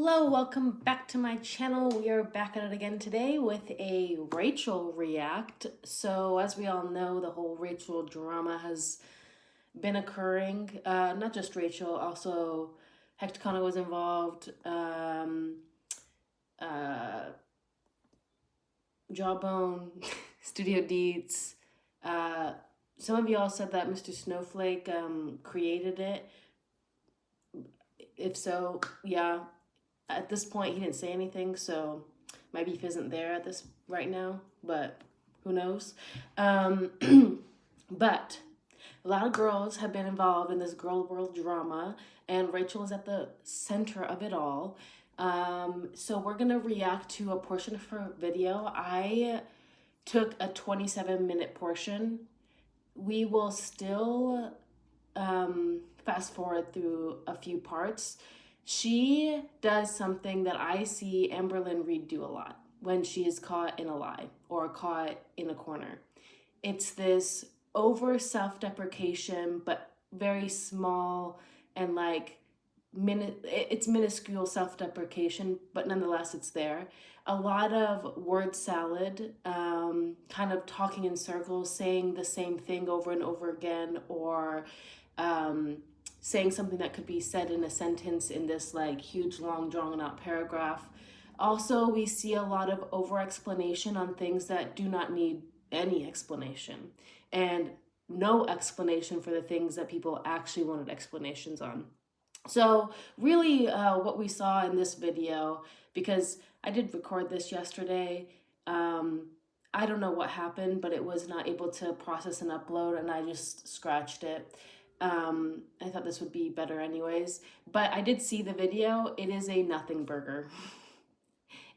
Hello, welcome back to my channel. We are back at it again today with a Rachel react. So as we all know, the whole Rachel drama has been occurring. Not just Rachel, also Hecticona was involved. Jawbone, Studio Deets. Some of y'all said that Mr. Snowflake created it. If so, yeah. At this point, he didn't say anything, so my beef isn't there at this right now, but who knows? But a lot of girls have been involved in this GorlWorld drama, and Rachel is at the center of it all. So we're gonna react to a portion of her video. I took a 27-minute portion. We will still fast forward through a few parts. She does something that I see Amberlynn Reid do a lot when she is caught in a lie or caught in a corner. It's this over self-deprecation, but very small and like it's minuscule self-deprecation, but nonetheless it's there. A lot of word salad, kind of talking in circles, saying the same thing over and over again, or saying something that could be said in a sentence in this like huge long drawn out paragraph. Also, we see a lot of over explanation on things that do not need any explanation, and no explanation for the things that people actually wanted explanations on. So really what we saw in this video, because I did record this yesterday, I don't know what happened, but it was not able to process and upload, and I just scratched it. I thought this would be better anyways, but I did see the video. It is a nothing burger.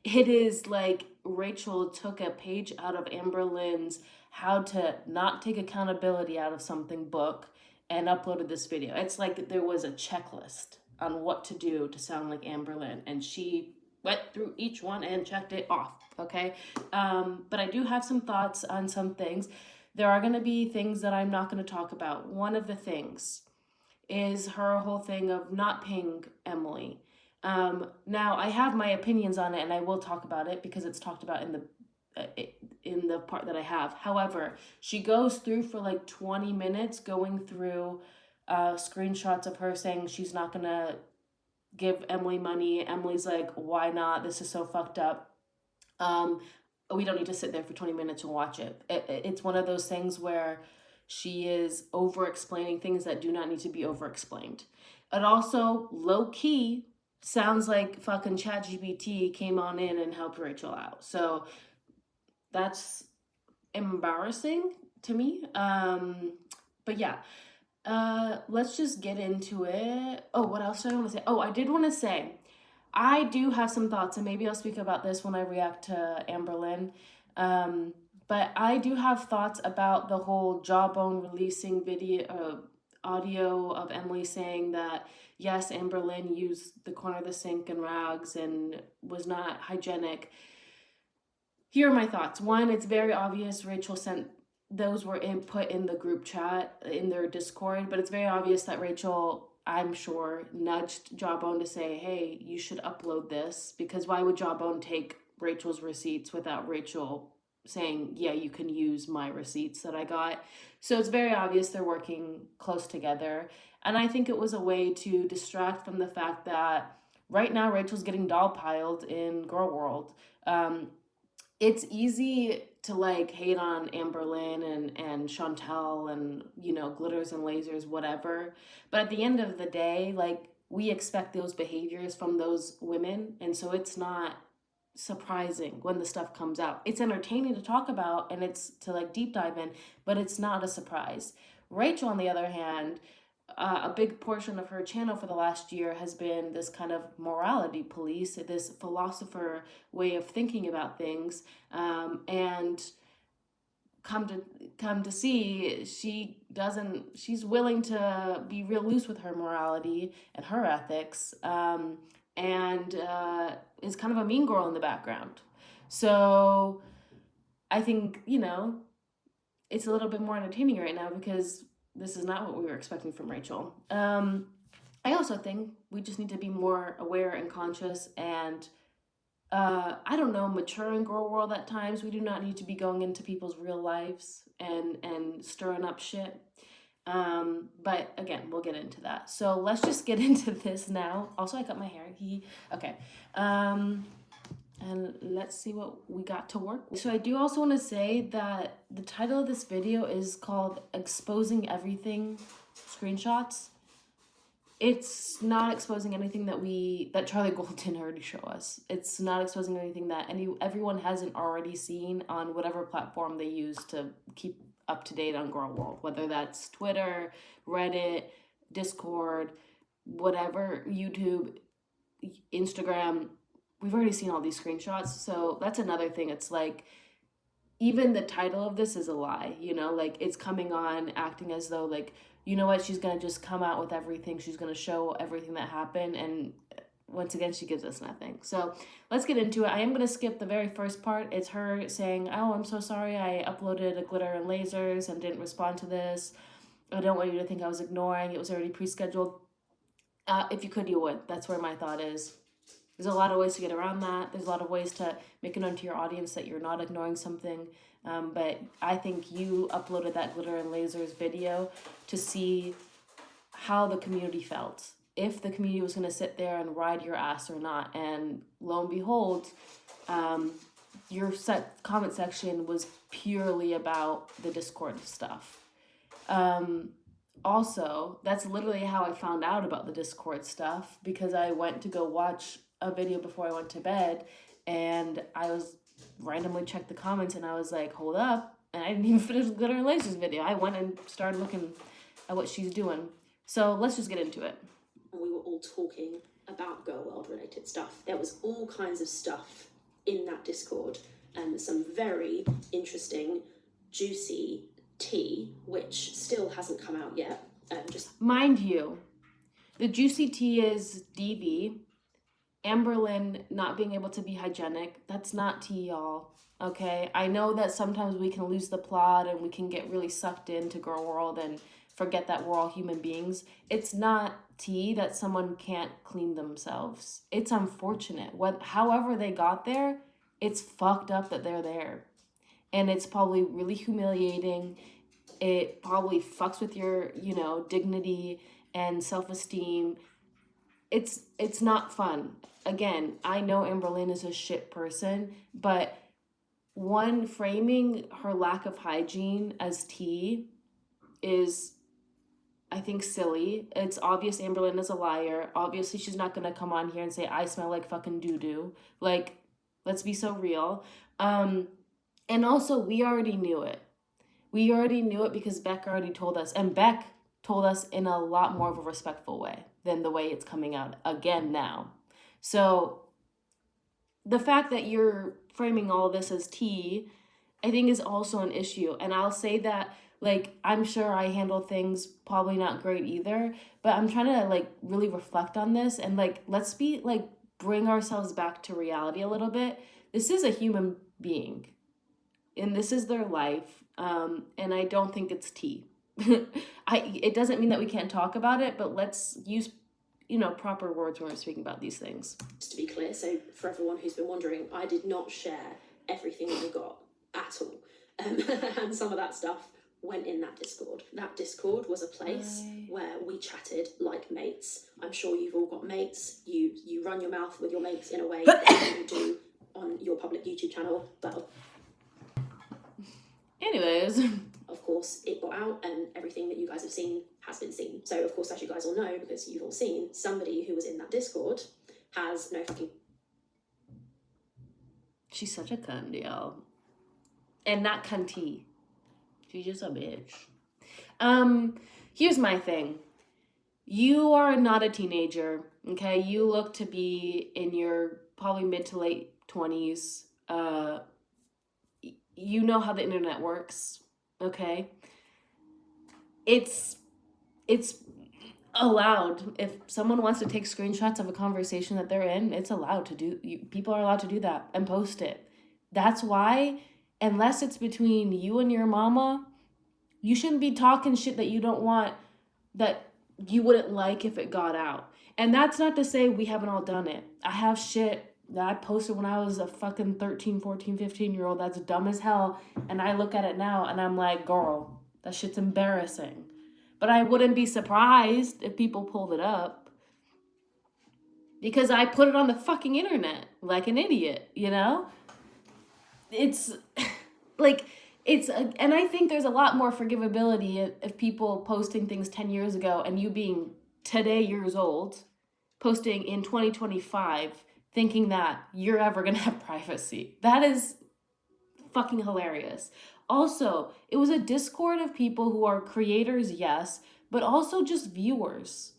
It is like Rachel took a page out of Amberlynn's How to Not Take Accountability Out of Something book and uploaded this video. It's like there was a checklist on what to do to sound like Amberlynn, and she went through each one and checked it off, okay? But I do have some thoughts on some things. There are going to be things that I'm not going to talk about. One of the things is her whole thing of not paying Emily. Now, I have my opinions on it, and I will talk about it because it's talked about in the part that I have. However, she goes through for like 20 minutes going through screenshots of her saying she's not going to give Emily money. Emily's like, why not? This is so fucked up. We don't need to sit there for 20 minutes and watch it. It's one of those things where she is over-explaining things that do not need to be over-explained. It also, low-key, sounds like fucking ChatGPT came on in and helped Rachel out. So that's embarrassing to me. But yeah, let's just get into it. Oh, what else did I want to say? Oh, I did want to say, I do have some thoughts, and maybe I'll speak about this when I react to Amberlynn. But I do have thoughts about the whole Jawbone releasing video, audio of Emily saying that, yes, Amberlynn used the corner of the sink and rags and was not hygienic. Here are my thoughts. One, it's very obvious Rachel sent, those were put in the group chat, in their Discord, but it's very obvious that Rachel, I'm sure, nudged Jawbone to say, hey, you should upload this, because why would Jawbone take Rachel's receipts without Rachel saying, yeah, you can use my receipts that I got? So it's very obvious they're working close together. And I think it was a way to distract from the fact that right now Rachel's getting doll-piled in GorlWorld. It's easy to like hate on Amberlynn and Chantel and, you know, glitters and lasers, whatever. But at the end of the day, like, we expect those behaviors from those women. And so it's not surprising when the stuff comes out. It's entertaining to talk about and it's to like deep dive in, but it's not a surprise. Rachel, on the other hand, a big portion of her channel for the last year has been this kind of morality police, this philosopher way of thinking about things, and come to see she's willing to be real loose with her morality and her ethics, and is kind of a mean girl in the background. So I think, you know, it's a little bit more entertaining right now because this is not what we were expecting from Rachel. I also think we just need to be more aware and conscious and I don't know, mature in girl world at times. We do not need to be going into people's real lives and stirring up shit. But again, we'll get into that. So let's just get into this now. Also, I cut my hair. Okay. And let's see what we got to work with. So I do also want to say that the title of this video is called Exposing Everything Screenshots. It's not exposing anything that Charlie Gold didn't already show us. It's not exposing anything that everyone hasn't already seen on whatever platform they use to keep up to date on GorlWorld, whether that's Twitter, Reddit, Discord, whatever, YouTube, Instagram. We've already seen all these screenshots, so that's another thing. It's like, even the title of this is a lie, you know, like it's coming on acting as though like, you know what, she's gonna just come out with everything, she's gonna show everything that happened, and once again she gives us nothing. So let's get into it. I am gonna skip the very first part. It's her saying, oh, I'm so sorry I uploaded a glitter and lasers and didn't respond to this. I don't want you to think I was ignoring, it was already pre-scheduled. If you could, you would. That's where my thought is. There's a lot of ways to get around that. There's a lot of ways to make it known to your audience that you're not ignoring something. But I think you uploaded that glitter and lasers video to see how the community felt. If the community was going to sit there and ride your ass or not. And lo and behold, your comment section was purely about the Discord stuff. Also, that's literally how I found out about the Discord stuff, because I went to go watch a video before I went to bed, and I was randomly checked the comments, and I was like, hold up, and I didn't even finish the glitter and lasers video. I went and started looking at what she's doing. So let's just get into it. And we were all talking about GorlWorld related stuff. There was all kinds of stuff in that Discord, and some very interesting, juicy tea, which still hasn't come out yet. Mind you, the juicy tea is DV. Amberlynn not being able to be hygienic. That's not tea, y'all. Okay? I know that sometimes we can lose the plot and we can get really sucked into GorlWorld and forget that we're all human beings. It's not tea that someone can't clean themselves. It's unfortunate. However they got there, it's fucked up that they're there. And it's probably really humiliating. It probably fucks with your, dignity and self-esteem. It's not fun. Again, I know Amberlynn is a shit person, but one, framing her lack of hygiene as tea is, I think, silly. It's obvious Amberlynn is a liar. Obviously, she's not going to come on here and say, I smell like fucking doo-doo. Like, let's be so real. And also, we already knew it. We already knew it because Beck already told us. And Beck told us in a lot more of a respectful way than the way it's coming out again now. So the fact that you're framing all of this as tea, I think is also an issue. And I'll say that, like, I'm sure I handle things probably not great either, but I'm trying to, like, really reflect on this and, like, let's bring ourselves back to reality a little bit. This is a human being and this is their life. And I don't think it's tea. It doesn't mean that we can't talk about it, but let's use proper words when we're speaking about these things. Just to be clear, so for everyone who's been wondering, I did not share everything that I got at all. And some of that stuff went in that Discord. That Discord was a place where we chatted like mates. I'm sure you've all got mates. You run your mouth with your mates in a way that you do on your public YouTube channel. But anyways, of course, it got out and everything that you guys have seen has been seen. So, of course, as you guys all know, because you've all seen, somebody who was in that Discord has no fucking... She's such a cunt, y'all. And not cunty. She's just a bitch. Here's my thing. You are not a teenager, okay? You look to be in your probably mid to late 20s. You know how the internet works, okay? It's allowed. If someone wants to take screenshots of a conversation that they're in, it's allowed to do. People are allowed to do that and post it. That's why, unless it's between you and your mama, you shouldn't be talking shit that you don't want, that you wouldn't like if it got out. And that's not to say we haven't all done it. I have shit that I posted when I was a fucking 13, 14, 15-year-old that's dumb as hell. And I look at it now and I'm like, girl, that shit's embarrassing. But I wouldn't be surprised if people pulled it up. Because I put it on the fucking internet like an idiot, you know? It's like, and I think there's a lot more forgivability if people posting things 10 years ago and you being today years old, posting in 2025, thinking that you're ever gonna have privacy. That is fucking hilarious. Also, it was a Discord of people who are creators, yes, but also just viewers.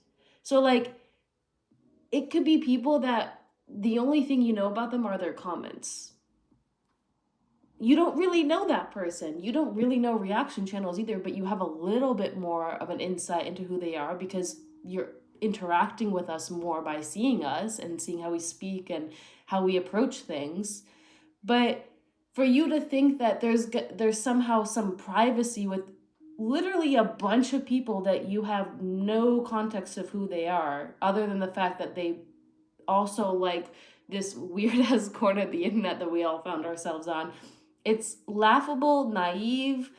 So, like, it could be people that the only thing you know about them are their comments. You don't really know that person. You don't really know reaction channels either, but you have a little bit more of an insight into who they are because you're interacting with us more by seeing us and seeing how we speak and how we approach things. But for you to think that there's somehow some privacy with literally a bunch of people that you have no context of who they are, other than the fact that they also like this weird ass corner of the internet that we all found ourselves on. It's laughable, naive,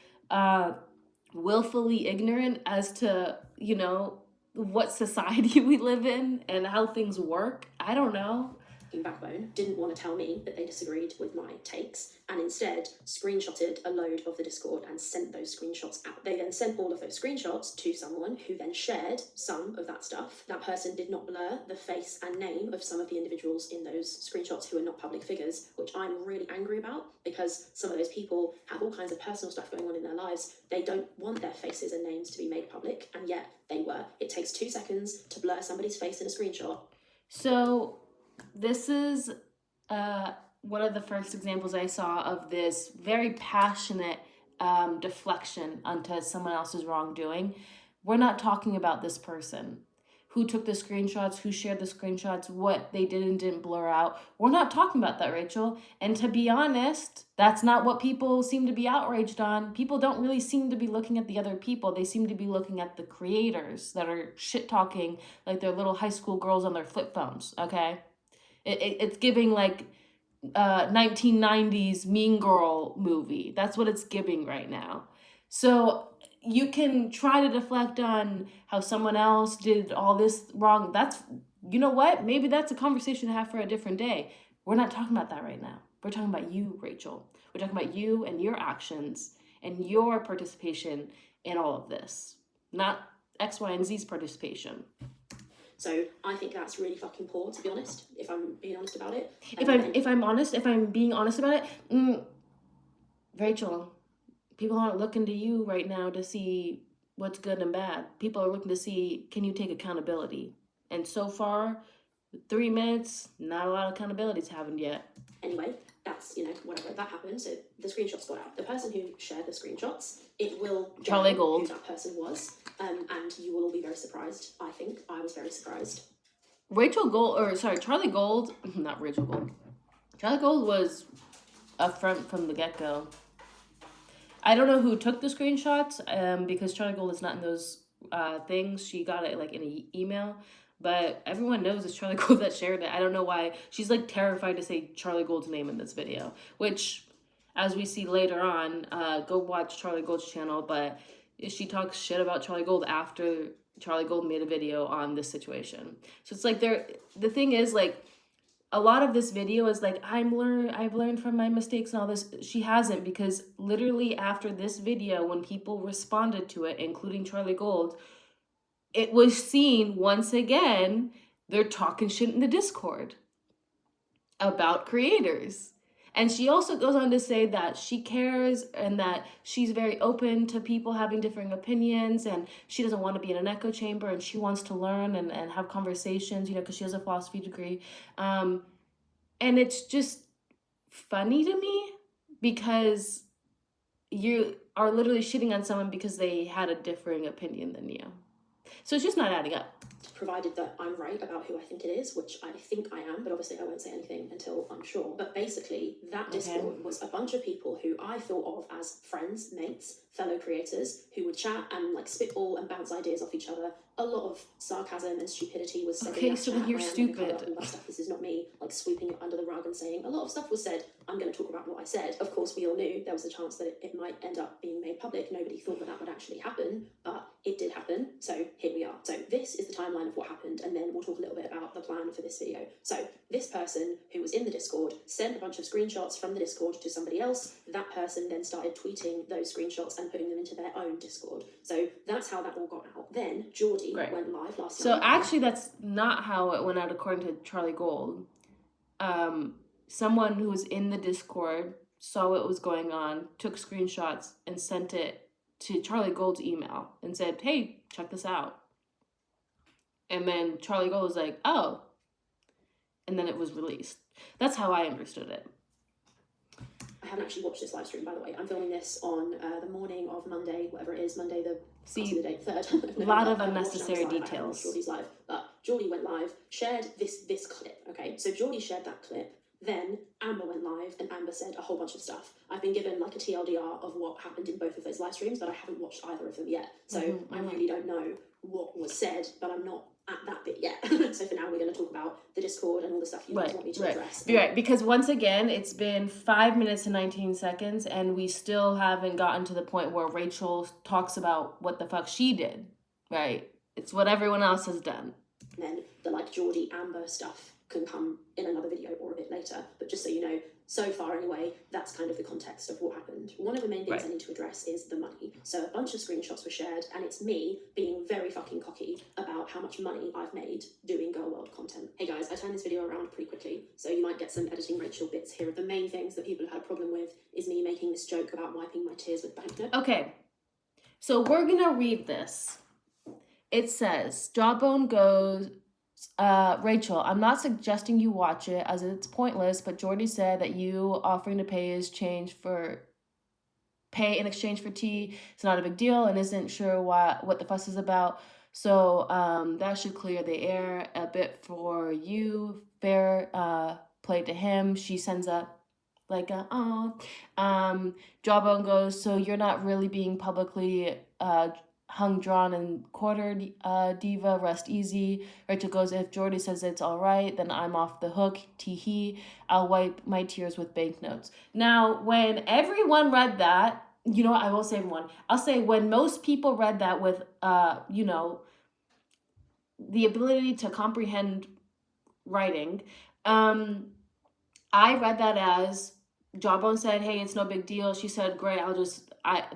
willfully ignorant as to, you know, what society we live in and how things work. I don't know. Backbone didn't want to tell me that they disagreed with my takes and instead screenshotted a load of the Discord and sent those screenshots out. They then sent all of those screenshots to someone who then shared some of that stuff. That person did not blur the face and name of some of the individuals in those screenshots who are not public figures, which I'm really angry about because some of those people have all kinds of personal stuff going on in their lives. They don't want their faces and names to be made public, and yet they were. It takes 2 seconds to blur somebody's face in a screenshot. So this is one of the first examples I saw of this very passionate deflection onto someone else's wrongdoing. We're not talking about this person. Who took the screenshots, who shared the screenshots, what they did and didn't blur out. We're not talking about that, Rachel. And to be honest, that's not what people seem to be outraged on. People don't really seem to be looking at the other people. They seem to be looking at the creators that are shit-talking like they're little high school girls on their flip phones, okay? It's giving like 1990s Mean Girl movie. That's what it's giving right now. So you can try to deflect on how someone else did all this wrong. That's, you know what? Maybe that's a conversation to have for a different day. We're not talking about that right now. We're talking about you, Rachel. We're talking about you and your actions and your participation in all of this, not X, Y, and Z's participation. So I think that's really fucking poor, to be honest, if I'm being honest about it. If I'm being honest about it, Rachel, people aren't looking to you right now to see what's good and bad. People are looking to see, can you take accountability? And so far, 3 minutes, not a lot of accountability's happened yet. Anyway, that's, you know, whatever, that happened. So the screenshots got out. The person who shared the screenshots, it will Charlie Gold. who that person was. And you will all be very surprised, I think. I was very surprised. Charlie Gold, not Rachel Gold. Charlie Gold was upfront from the get-go. I don't know who took the screenshots, because Charlie Gold is not in those things. She got it like in an email, but everyone knows it's Charlie Gold that shared it. I don't know why she's like terrified to say Charlie Gold's name in this video, which, as we see later on, go watch Charlie Gold's channel, but she talks shit about Charlie Gold after Charlie Gold made a video on this situation. So it's like the thing is, like, a lot of this video is like, I've learned from my mistakes and all this. She hasn't, because literally after this video, when people responded to it, including Charlie Gold, it was seen once again, they're talking shit in the Discord about creators. And she also goes on to say that she cares and that she's very open to people having differing opinions, and she doesn't want to be in an echo chamber, and she wants to learn and have conversations, you know, because she has a philosophy degree. And it's just funny to me because you are literally shitting on someone because they had a differing opinion than you. So it's just not adding up. Provided that I'm right about who I think it is, which I think I am, but obviously I won't say anything until I'm sure. But basically, that Discord was a bunch of people who I thought of as friends, mates, fellow creators, who would chat and like spitball and bounce ideas off each other. A lot of sarcasm and stupidity was said in that so chat. then you're stupid. All that stuff. This is not me like sweeping it under the rug and saying a lot of stuff was said. I'm going to talk about what I said. Of course, we all knew there was a chance that it might end up being made public. Nobody thought that would actually happen, but it did happen. So here we are. So this is the timeline of what happened, and then we'll talk a little bit about the plan for this video. So this person who was in the Discord sent a bunch of screenshots from the Discord to somebody else. That person then started tweeting those screenshots and putting them into their own Discord. So that's how that all got out. Then Geordie went live last night. So actually that's not how it went out according to Charlie Gold. Someone who was in the Discord saw what was going on, took screenshots and sent it to Charlie Gold's email and said, hey, check this out. And then Charlie Gold was like, oh. And then it was released. That's how I understood it. I haven't actually watched this live stream, by the way. I'm filming this on the morning of Monday, whatever it is, Monday the date, 3rd. A lot of unnecessary details. Geordie's live, but Geordie went live, shared this clip, okay? So Geordie shared that clip, then Amber went live, and Amber said a whole bunch of stuff. I've been given like a TLDR of what happened in both of those live streams, but I haven't watched either of them yet. So I really don't know what was said, but I'm not at that bit yet. So for now, we're going to talk about the Discord and all the stuff you guys want me to address. Right, because once again, it's been 5 minutes and 19 seconds, and we still haven't gotten to the point where Rachel talks about what the fuck she did, right? It's what everyone else has done. And then the like Geordie Amber stuff can come in another video or a bit later, but just so you know, so far anyway, that's kind of the context of what happened. One of the main things I need to address is the money. So a bunch of screenshots were shared, and it's me being very fucking cocky about how much money I've made doing GorlWorld content. Hey guys, I turned this video around pretty quickly, so you might get some editing Rachel bits here. The main things that people have had a problem with is me making this joke about wiping my tears with banknote. Okay, so we're gonna read this. It says, Jawbone goes, Rachel, I'm not suggesting you watch it as it's pointless, but Jordy said that you offering to pay in exchange for tea is not a big deal and isn't sure what the fuss is about. So that should clear the air a bit for you. Fair play to him. She sends a like a Jawbone goes, so you're not really being publicly hung, drawn, and quartered, diva, rest easy. Rachel goes, if Jordy says it's all right, then I'm off the hook. Tee-hee. I'll wipe my tears with banknotes. Now, when everyone read that, you know, I will say everyone. I'll say when most people read that with, you know, the ability to comprehend writing, I read that as Jawbone said, hey, it's no big deal. She said, great,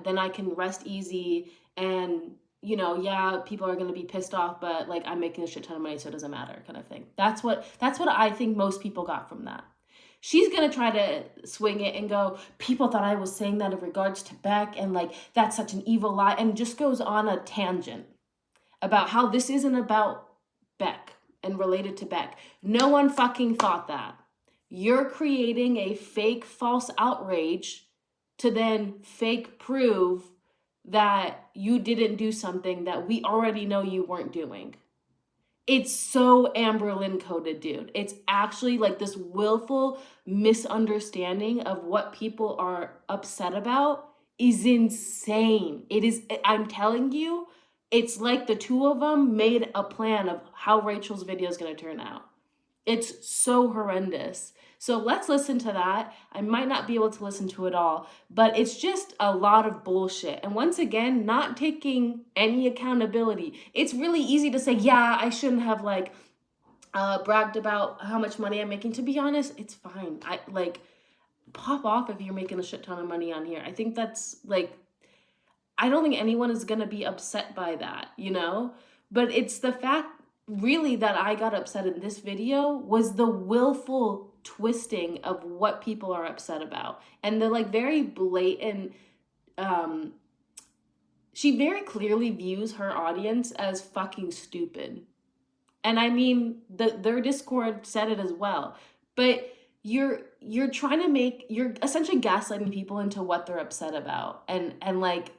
then I can rest easy. And, you know, yeah, people are going to be pissed off, but like I'm making a shit ton of money, so it doesn't matter kind of thing. That's what I think most people got from that. She's going to try to swing it and go, people thought I was saying that in regards to Beck and like that's such an evil lie, and just goes on a tangent about how this isn't about Beck and related to Beck. No one fucking thought that. You're creating a fake false outrage to then fake prove that you didn't do something that we already know you weren't doing. It's so Amber Lynn coded, dude. It's actually like this willful misunderstanding of what people are upset about is insane. It is, I'm telling you, it's like the two of them made a plan of how Rachel's video is going to turn out. It's so horrendous. So let's listen to that. I might not be able to listen to it all, but it's just a lot of bullshit. And once again, not taking any accountability. It's really easy to say, yeah, I shouldn't have like bragged about how much money I'm making. To be honest, it's fine. I like pop off if you're making a shit ton of money on here. I think that's like, I don't think anyone is going to be upset by that, you know? But it's the fact really that I got upset in this video was the willful twisting of what people are upset about. And the like very blatant, she very clearly views her audience as fucking stupid. And I mean, their Discord said it as well. But you're trying to you're essentially gaslighting people into what they're upset about. And like,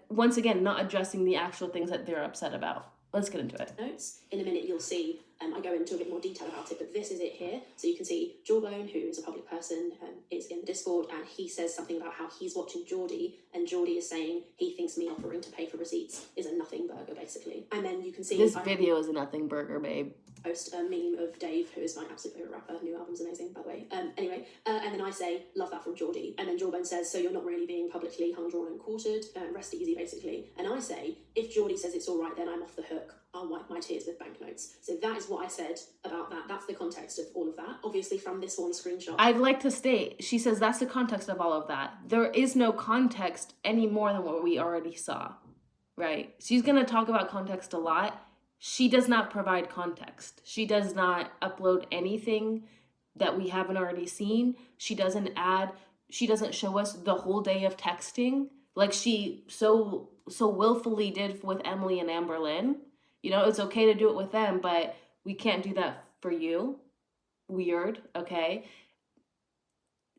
once again, not addressing the actual things that they're upset about. Let's get into it. Notes. In a minute, you'll see. I go into a bit more detail about it, but this is it here. So you can see Jawbone, who is a public person, is in the Discord, and he says something about how he's watching Geordie, and Geordie is saying he thinks me offering to pay for receipts is a nothing burger, basically. And then you can see this video is a nothing burger, babe. Post a meme of Dave, who is my absolute favourite rapper. New album's amazing, by the way. Anyway, and then I say, love that from Geordie. And then Jawbone says, so you're not really being publicly hung, drawn and quartered. Rest easy, basically. And I say, if Geordie says it's all right, then I'm off the hook. I'll wipe my tears with banknotes. So that is what I said about that. That's the context of all of that. Obviously from this one screenshot. I'd like to state, she says that's the context of all of that. There is no context any more than what we already saw, right? She's going to talk about context a lot. She does not provide context. She does not upload anything that we haven't already seen. She doesn't show us the whole day of texting like she so willfully did with Emily and Amberlynn. You know, it's okay to do it with them, but we can't do that for you. Weird, okay?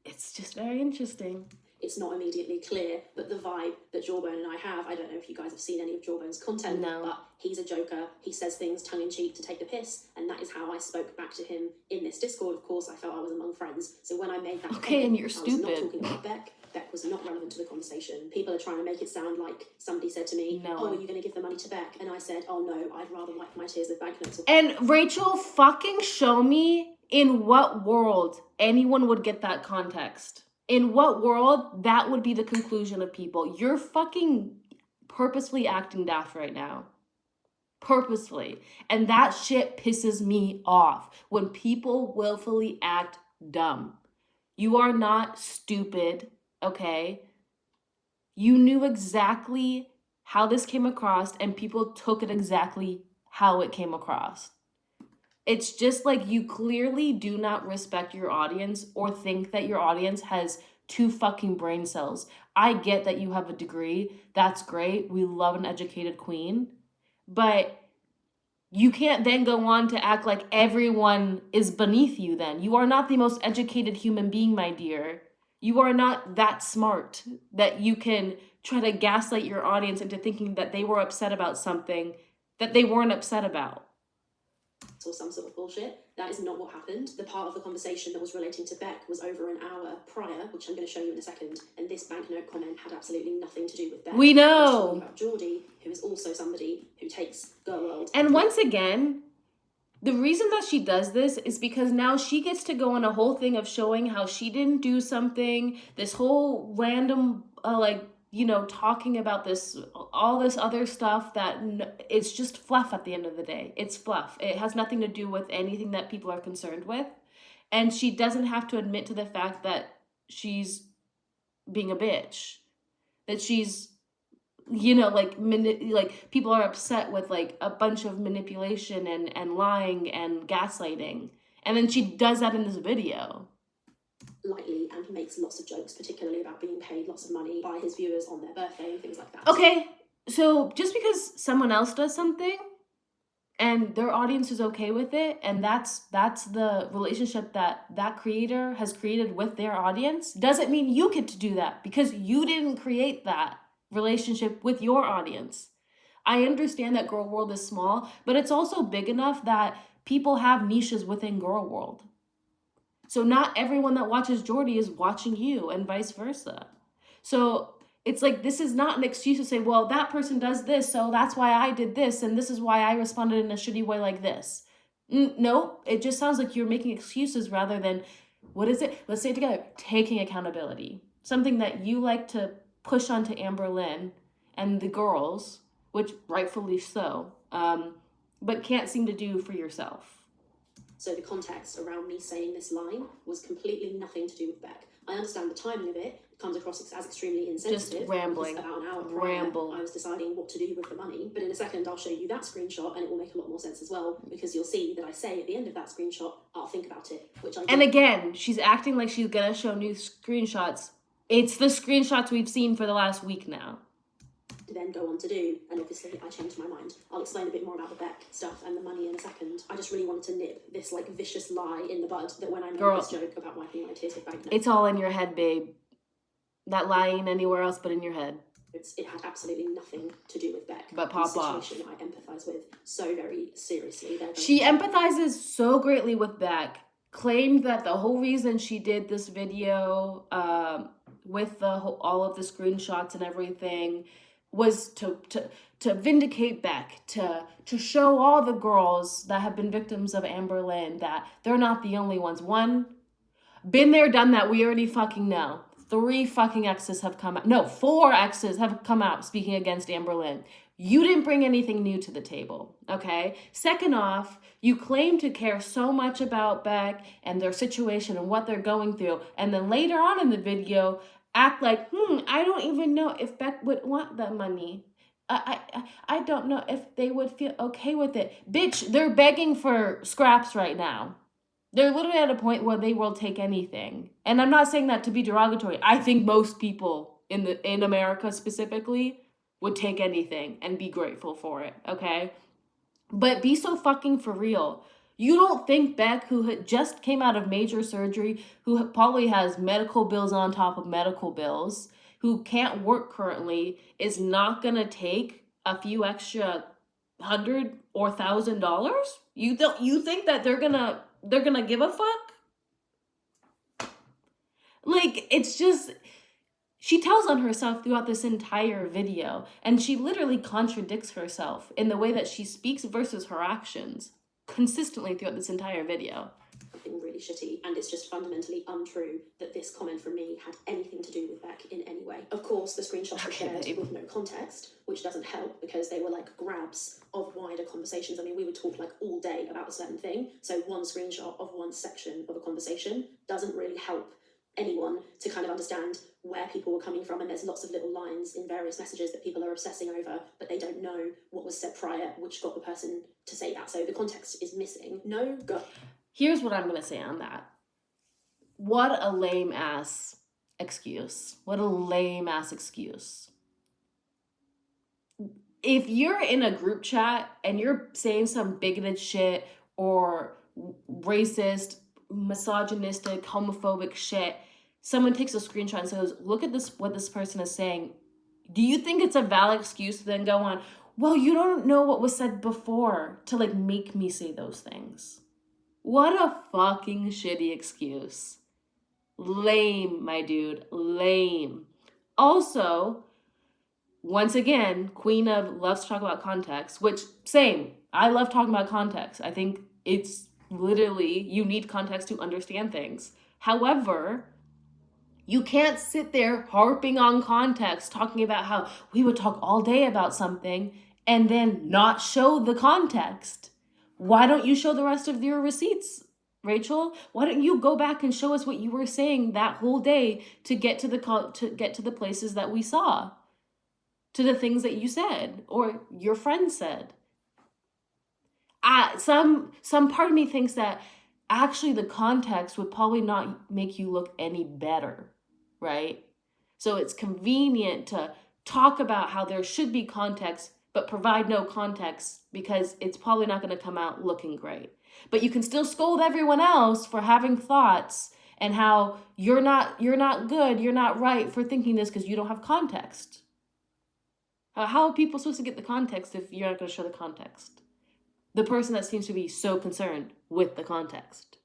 It's just very interesting. It's not immediately clear, but the vibe that Jawbone and I have, I don't know if you guys have seen any of Jawbone's content, but he's a joker. He says things tongue-in-cheek to take the piss, and that is how I spoke back to him in this Discord. Of course, I felt I was among friends, so when I made that comment, and you're stupid. I was not talking about Beck. Beck was not relevant to the conversation. People are trying to make it sound like somebody said to me, oh, are you going to give the money to Beck? And I said, oh no, I'd rather wipe my tears with banknotes. And Rachel, fucking show me in what world anyone would get that context. In what world that would be the conclusion of people. You're fucking purposely acting daft right now. Purposefully. And that shit pisses me off. When people willfully act dumb. You are not stupid. Okay, you knew exactly how this came across and people took it exactly how it came across. It's just like you clearly do not respect your audience or think that your audience has 2 fucking brain cells. I get that you have a degree. That's great. We love an educated queen. But you can't then go on to act like everyone is beneath you then. You are not the most educated human being, my dear. You are not that smart that you can try to gaslight your audience into thinking that they were upset about something that they weren't upset about. Or some sort of bullshit. That is not what happened. The part of the conversation that was relating to Beck was over an hour prior, which I'm going to show you in a second. And this banknote comment had absolutely nothing to do with Beck. We know. I was talking about Geordie, who is also somebody who takes GorlWorld. And once again, the reason that she does this is because now she gets to go on a whole thing of showing how she didn't do something. This whole random, talking about this, all this other stuff that it's just fluff at the end of the day. It's fluff. It has nothing to do with anything that people are concerned with. And she doesn't have to admit to the fact that she's being a bitch. That she's, people are upset with like a bunch of manipulation and lying and gaslighting. And then she does that in this video. Lightly and makes lots of jokes, particularly about being paid lots of money by his viewers on their birthday and things like that. Okay, so just because someone else does something and their audience is okay with it, and that's the relationship that creator has created with their audience, doesn't mean you get to do that because you didn't create that relationship with your audience. I understand that GorlWorld is small, but it's also big enough that people have niches within GorlWorld. So not everyone that watches Geordie is watching you and vice versa. So it's like, this is not an excuse to say, well, that person does this, so that's why I did this, and this is why I responded in a shitty way like this. No, it just sounds like you're making excuses rather than, what is it? Let's say it together, taking accountability. Something that you like to push onto Amberlynn and the girls, which rightfully so, but can't seem to do for yourself. So the context around me saying this line was completely nothing to do with Beck. I understand the timing of it comes across as extremely insensitive. Just rambling. About an hour prior, I was deciding what to do with the money. But in a second, I'll show you that screenshot and it will make a lot more sense as well, because you'll see that I say at the end of that screenshot, I'll think about it, which I did. And again, she's acting like she's gonna show new screenshots. It's the screenshots we've seen for the last week now. To then go on to do, and obviously I changed my mind. I'll explain a bit more about the Beck stuff and the money in a second. I just really wanted to nip this like vicious lie in the bud that when I made this joke about wiping my tears with banknotes. It's all in your head, babe. That lie ain't anywhere else but in your head. It had absolutely nothing to do with Beck. But pop off. Situation I empathise with so very seriously. She empathizes so greatly with Beck. Claimed that the whole reason she did this video with all of the screenshots and everything was to vindicate Beck, to show all the girls that have been victims of Amber Lynn that they're not the only ones. One, been there, done that. We already fucking know. 3 fucking exes have come out. No, 4 exes have come out speaking against Amber Lynn. You didn't bring anything new to the table, okay? Second off, you claim to care so much about Beck and their situation and what they're going through, and then later on in the video, act like, I don't even know if Beck would want the money. I don't know if they would feel okay with it. Bitch, they're begging for scraps right now. They're literally at a point where they will take anything. And I'm not saying that to be derogatory. I think most people in America specifically would take anything and be grateful for it, okay? But be so fucking for real. You don't think Beck, who just came out of major surgery, who probably has medical bills on top of medical bills, who can't work currently, is not gonna take a few extra $100 or $1,000? You think that they're gonna give a fuck? Like, it's just, she tells on herself throughout this entire video, and she literally contradicts herself in the way that she speaks versus her actions consistently throughout this entire video. Something really shitty, and it's just fundamentally untrue that this comment from me had anything to do with Beck in any way. Of course, the screenshots were shared with no context, which doesn't help because they were like grabs of wider conversations. I mean, we would talk like all day about a certain thing, so one screenshot of one section of a conversation doesn't really help anyone to kind of understand where people were coming from, and there's lots of little lines in various messages that people are obsessing over, but they don't know what was said prior, which got the person to say that. So the context is missing. No, go. Here's what I'm going to say on that. What a lame ass excuse. What a lame ass excuse. If you're in a group chat and you're saying some bigoted shit or racist, misogynistic, homophobic shit, someone takes a screenshot and says, look at this, what this person is saying. Do you think it's a valid excuse to then go on, well, you don't know what was said before to like make me say those things? What a fucking shitty excuse. Lame, my dude. Lame. Also, once again, queen of loves to talk about context, which, same. I love talking about context. I think it's literally, you need context to understand things. However, you can't sit there harping on context, talking about how we would talk all day about something and then not show the context. Why don't you show the rest of your receipts, Rachel? Why don't you go back and show us what you were saying that whole day to get to the places that we saw, to the things that you said or your friend said? Some part of me thinks that actually the context would probably not make you look any better, right? So it's convenient to talk about how there should be context, but provide no context because it's probably not going to come out looking great. But you can still scold everyone else for having thoughts and how you're not good, you're not right for thinking this because you don't have context. How are people supposed to get the context if you're not going to show the context? The person that seems to be so concerned with the context.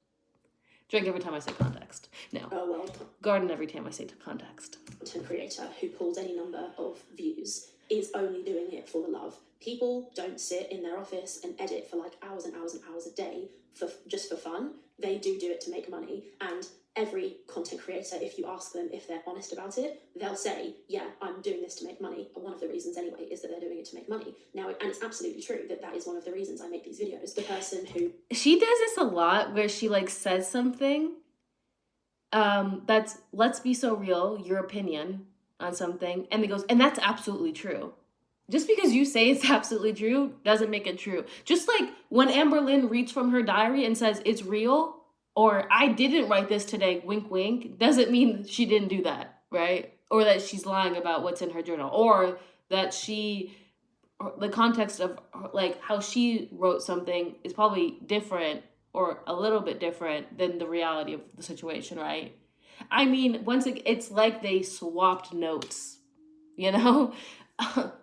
Drink every time I say context. No. Oh, well. Garden every time I say context. Content creator who pulls any number of views is only doing it for the love. People don't sit in their office and edit for like hours and hours and hours a day just for fun. They do it to make money. And every content creator, if you ask them if they're honest about it, they'll say, yeah, I'm doing this to make money. And one of the reasons anyway is that they're doing it to make money. Now, and it's absolutely true that is one of the reasons I make these videos. The person who... She does this a lot where she like says something that's, let's be so real, your opinion on something. And it goes, and that's absolutely true. Just because you say it's absolutely true doesn't make it true. Just like when Amber Lynn reads from her diary and says it's real, or I didn't write this today, wink, wink, doesn't mean she didn't do that, right? Or that she's lying about what's in her journal, or that the context of like how she wrote something is probably different or a little bit different than the reality of the situation, right? I mean, once again, it's like they swapped notes. you know?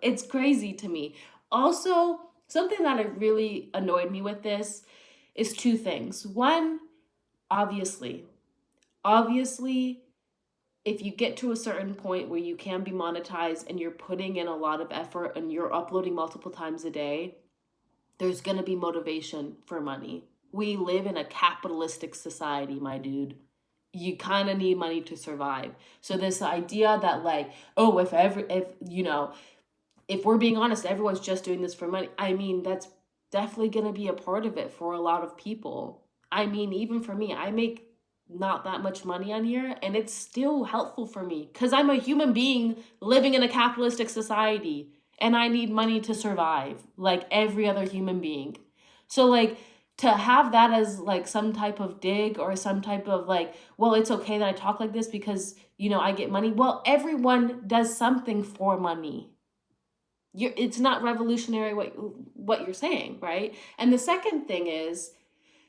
It's crazy to me. Also, something that really annoyed me with this is two things. One, obviously, obviously, if you get to a certain point where you can be monetized and you're putting in a lot of effort and you're uploading multiple times a day, there's going to be motivation for money. We live in a capitalistic society, my dude. You kind of need money to survive. So this idea that like, oh, if we're being honest, everyone's just doing this for money. I mean, that's definitely going to be a part of it for a lot of people. I mean, even for me, I make not that much money on here and it's still helpful for me because I'm a human being living in a capitalistic society and I need money to survive like every other human being. So like to have that as like some type of dig or some type of like, well, it's okay that I talk like this because, I get money. Well, everyone does something for money. It's not revolutionary what you're saying, right? And the second thing is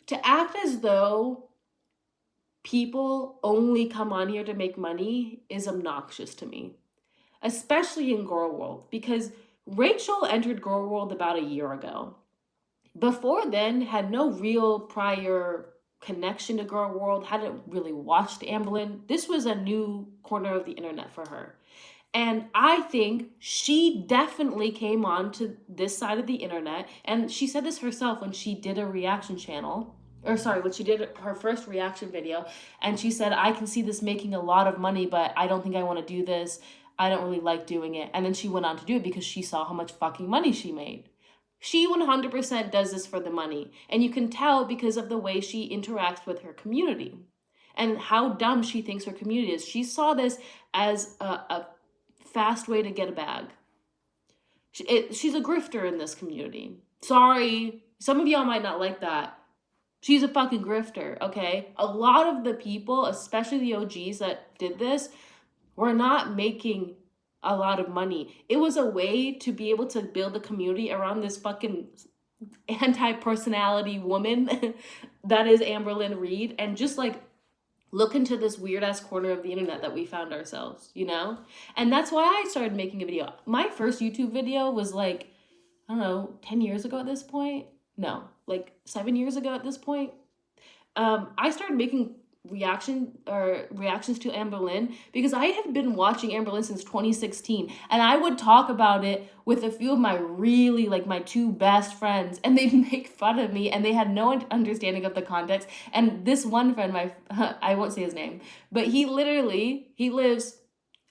to act as though people only come on here to make money is obnoxious to me, especially in GorlWorld, because Rachel entered GorlWorld about a year ago. Before then, had no real prior connection to GorlWorld, hadn't really watched Amberlynn. This was a new corner of the internet for her. And I think she definitely came on to this side of the internet. And she said this herself when she did a reaction channel. Or sorry, when she did her first reaction video. And she said, I can see this making a lot of money, but I don't think I want to do this. I don't really like doing it. And then she went on to do it because she saw how much fucking money she made. She 100% does this for the money. And you can tell because of the way she interacts with her community and how dumb she thinks her community is. She saw this as a fast way to get a bag. She's a grifter in this community. Sorry, some of y'all might not like that. She's a fucking grifter, okay? A lot of the people, especially the OGs that did this, were not making a lot of money. It was a way to be able to build a community around this fucking anti-personality woman that is Amberlynn Reed, and just like look into this weird ass corner of the internet that we found ourselves, And that's why I started making a video. My first YouTube video was like, I don't know, 10 years ago at this point. No, like 7 years ago at this point. I started making reactions to Amberlynn because I have been watching Amberlynn since 2016, and I would talk about it with a few of my really like my two best friends, and they'd make fun of me and they had no understanding of the context. And this one friend, I won't say his name, but he lives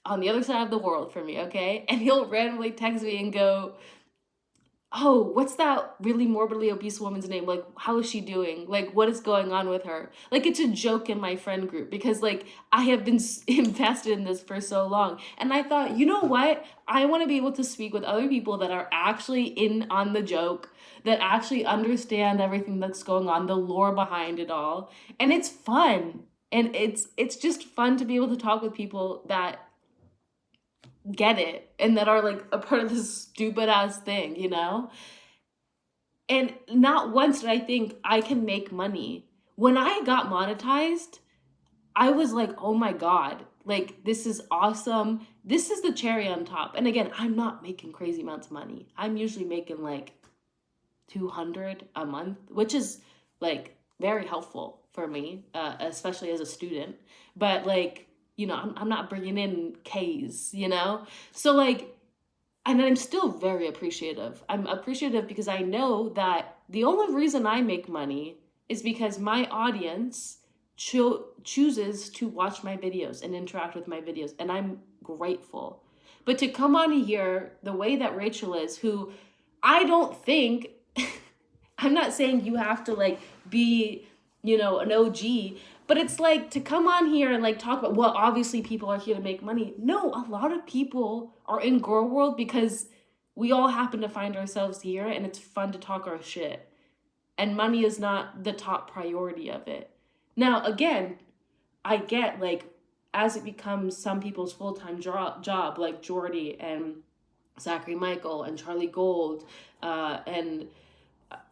on the other side of the world from me, okay? And he'll randomly text me and go, oh, what's that really morbidly obese woman's name? Like, how is she doing? Like, what is going on with her? Like, it's a joke in my friend group because, like, I have been invested in this for so long. And I thought, you know what? I want to be able to speak with other people that are actually in on the joke, that actually understand everything that's going on, the lore behind it all. And it's fun. And it's just fun to be able to talk with people that get it and that are like a part of this stupid ass thing, And not once did I think I can make money. When I got monetized, I was like, oh my God, like this is awesome. This is the cherry on top. And again, I'm not making crazy amounts of money. I'm usually making like 200 a month, which is like very helpful for me, especially as a student. But like, I'm not bringing in K's, So like, and I'm still very appreciative. I'm appreciative because I know that the only reason I make money is because my audience chooses to watch my videos and interact with my videos. And I'm grateful. But to come on here the way that Rachel is, who I don't think, I'm not saying you have to like be, an OG, but it's like to come on here and like talk about, well, obviously people are here to make money. No, a lot of people are in GorlWorld because we all happen to find ourselves here and it's fun to talk our shit. And money is not the top priority of it. Now, again, I get like as it becomes some people's full-time job like Jordy and Zachary Michael and Charlie Gold and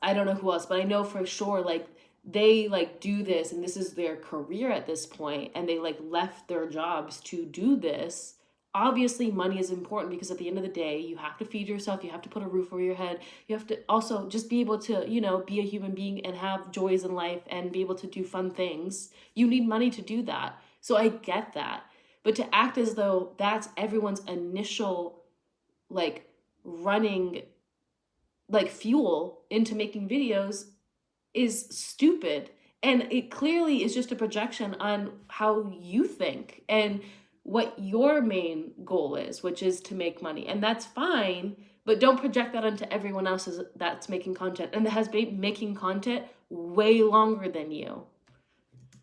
I don't know who else, but I know for sure like they like do this and this is their career at this point and they like left their jobs to do this. obviously money is important because at the end of the day, you have to feed yourself, you have to put a roof over your head, you have to also just be able to, you know, be a human being and have joys in life and be able to do fun things. You need money to do that. So I get that. But to act as though that's everyone's initial, like, running, like, fuel into making videos is stupid. And it clearly is just a projection on how you think and what your main goal is, which is to make money. And that's fine, but don't project that onto everyone else that's making content and that has been making content way longer than you.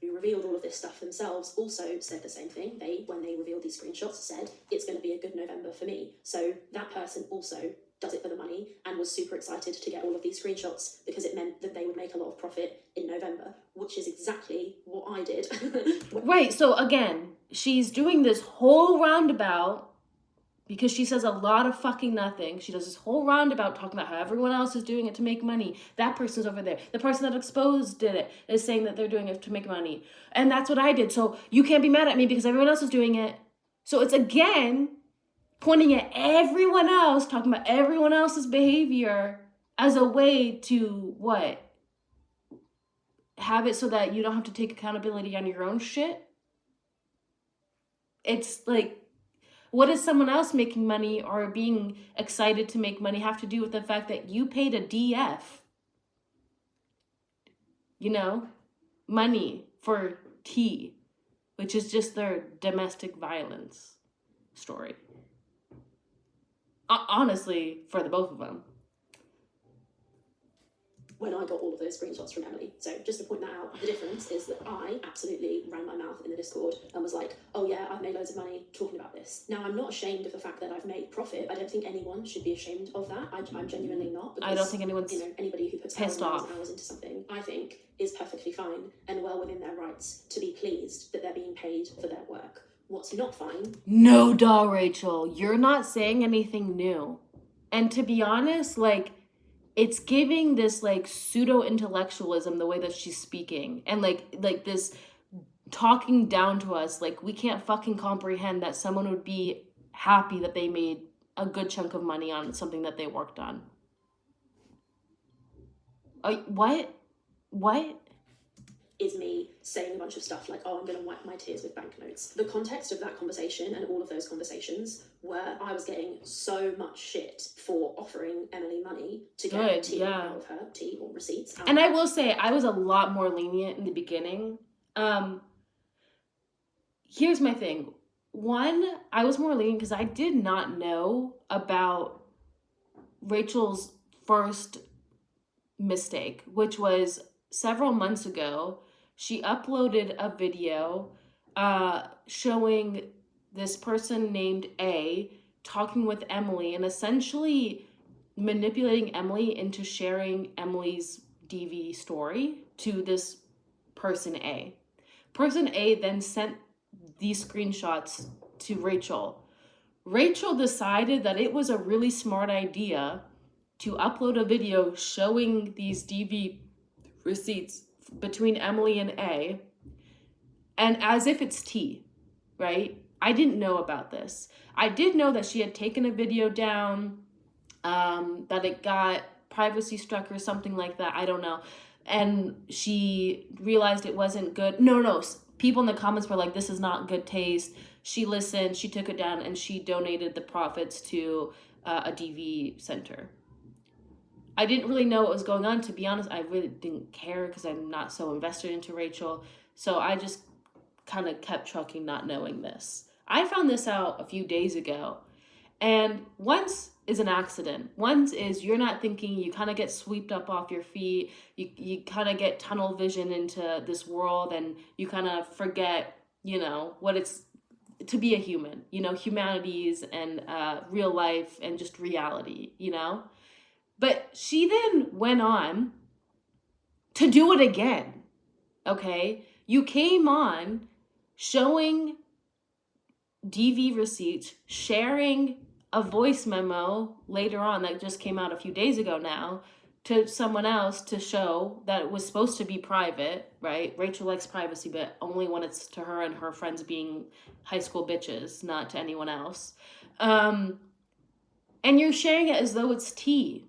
Who revealed all of this stuff themselves also said the same thing. They, when they revealed these screenshots, said, it's going to be a good November for me. So that person also does it for the money and was super excited to get all of these screenshots because it meant that they would make a lot of profit in November, which is exactly what I did. Right, so again, she's doing this whole roundabout because she says a lot of fucking nothing. She does this whole roundabout talking about how everyone else is doing it to make money. That person's over there. The person that exposed did it is saying that they're doing it to make money. And that's what I did. So you can't be mad at me because everyone else is doing it. So it's again pointing at everyone else, talking about everyone else's behavior as a way to what? Have it so that you don't have to take accountability on your own shit. It's like, what does someone else making money or being excited to make money have to do with the fact that you paid a DF? You know, money for tea, which is just their domestic violence story. Honestly, for the both of them. When I got all of those screenshots from Emily. So just to point that out, the difference is that I absolutely ran my mouth in the Discord and was like, oh yeah, I've made loads of money talking about this. Now, I'm not ashamed of the fact that I've made profit. I don't think anyone should be ashamed of that. I'm genuinely not. Because, I don't think anyone's, you know, anybody who puts pissed off hours into something, I think, is perfectly fine and well within their rights to be pleased that they're being paid for their work. What's not fine? No, duh, Rachel. You're not saying anything new. And to be honest, like, it's giving this like pseudo-intellectualism the way that she's speaking. And like this talking down to us. Like, we can't fucking comprehend that someone would be happy that they made a good chunk of money on something that they worked on. What? Is me saying a bunch of stuff like, oh, I'm going to wipe my tears with banknotes. The context of that conversation and all of those conversations were I was getting so much shit for offering Emily money to get tea out of her, tea or receipts. And I will say, I was a lot more lenient in the beginning. Here's my thing. One, I was more lenient because I did not know about Rachel's first mistake, which was several months ago. She uploaded a video showing this person named A talking with Emily and essentially manipulating Emily into sharing Emily's DV story to this person A. Person A then sent these screenshots to Rachel. Rachel decided that it was a really smart idea to upload a video showing these DV receipts between Emily and A, and as if it's tea, right? I didn't know about this. I did know that she had taken a video down, that it got privacy struck or something like that. I don't know. And she realized it wasn't good. No. People in the comments were like, this is not good taste. She listened, she took it down, and she donated the profits to a DV center. I didn't really know what was going on. To be honest, I really didn't care because I'm not so invested into Rachel. So I just kind of kept trucking not knowing this. I found this out a few days ago. And once is an accident. Once is you're not thinking, you kind of get swept up off your feet. You kind of get tunnel vision into this world and you kind of forget, you know, what it's to be a human, you know, humanities and real life and just reality, you know. But she then went on to do it again, okay? You came on showing DV receipts, sharing a voice memo later on that just came out a few days ago now, to someone else to show that it was supposed to be private, right? Rachel likes privacy, but only when it's to her and her friends being high school bitches, not to anyone else. And you're sharing it as though it's tea.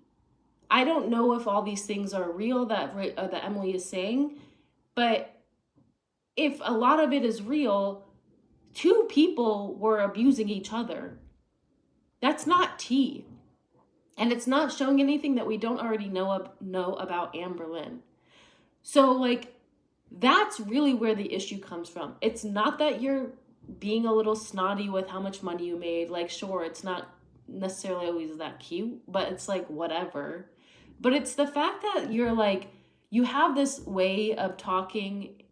I don't know if all these things are real that Emily is saying, but if a lot of it is real, two people were abusing each other. That's not tea. And it's not showing anything that we don't already know about Amberlynn. So, like, that's really where the issue comes from. It's not that you're being a little snotty with how much money you made. Like, sure, it's not necessarily always that cute, but it's like, whatever. But it's the fact that you're like, you have this way of talking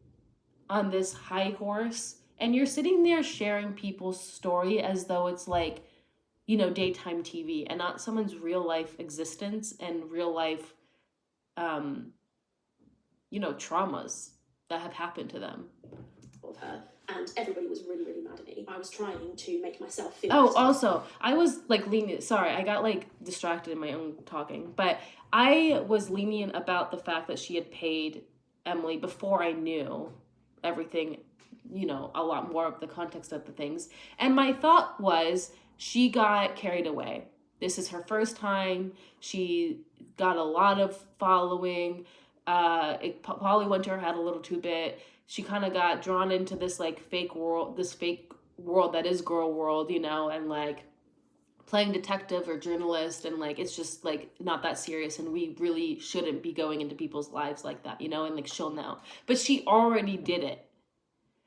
on this high horse, and you're sitting there sharing people's story as though it's like, you know, daytime TV and not someone's real life existence and real life, you know, traumas that have happened to them. Of her, and everybody was really, really mad at me. I was trying to make myself feel. Oh, also, I was like lenient. Sorry, I got like distracted in my own talking, but I was lenient about the fact that she had paid Emily before I knew everything, you know, a lot more of the context of the things. And my thought was, she got carried away. This is her first time. She got a lot of following. It probably went to her head a little too bit. She kind of got drawn into this like fake world that is GorlWorld, you know, and like playing detective or journalist, and like it's just like not that serious, and we really shouldn't be going into people's lives like that, you know, and like she'll know. But she already did it.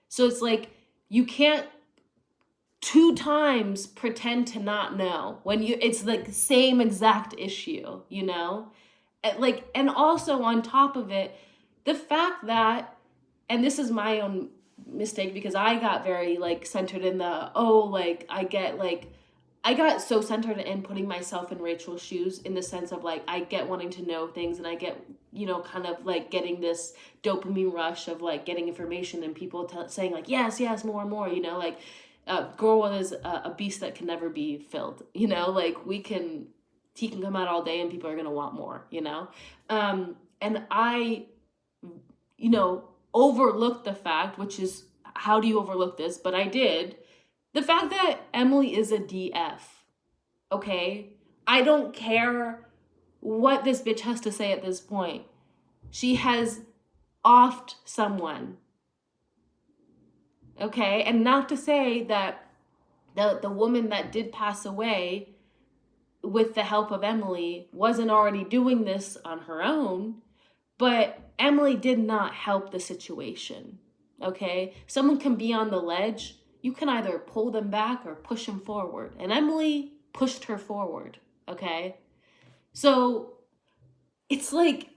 So it's like you can't 2 times pretend to not know when it's like the same exact issue, you know? And also on top of it, the fact that, and this is my own mistake because I got very like centered in I got so centered in putting myself in Rachel's shoes, in the sense of like, I get wanting to know things, and I get, you know, kind of like getting this dopamine rush of like getting information and people saying like, yes, more and more, you know, like GorlWorld is a beast that can never be filled, you know, like he can come out all day and people are going to want more, you know? And I, you know, overlooked the fact, which is, how do you overlook this? But I did. The fact that Emily is a DF, okay? I don't care what this bitch has to say at this point. She has offed someone, okay? And not to say that the woman that did pass away with the help of Emily wasn't already doing this on her own, but Emily did not help the situation, okay? Someone can be on the ledge. You can either pull them back or push them forward. And Emily pushed her forward, okay? So it's like,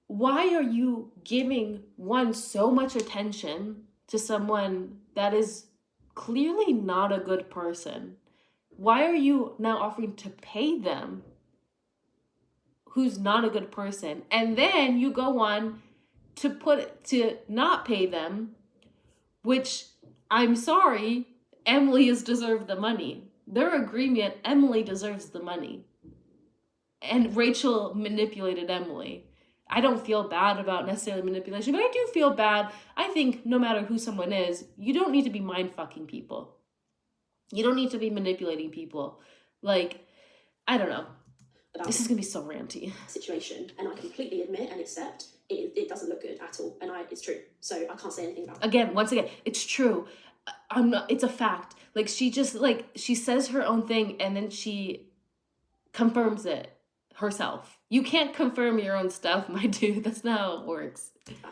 why are you giving so much attention to someone that is clearly not a good person? Why are you now offering to pay them who's not a good person? And then you go on to not pay them, which, I'm sorry, Emily has deserved the money. Their agreement, Emily deserves the money. And Rachel manipulated Emily. I don't feel bad about necessarily manipulation, but I do feel bad. I think no matter who someone is, you don't need to be mind-fucking people. You don't need to be manipulating people. Like, I don't know. This is going to be so ranty. Situation, and I completely admit and accept it doesn't look good at all, and it's true. So I can't say anything about it. Once again, it's true. It's a fact. Like, she just, like, she says her own thing, and then she confirms it herself. You can't confirm your own stuff, my dude. That's not how it works.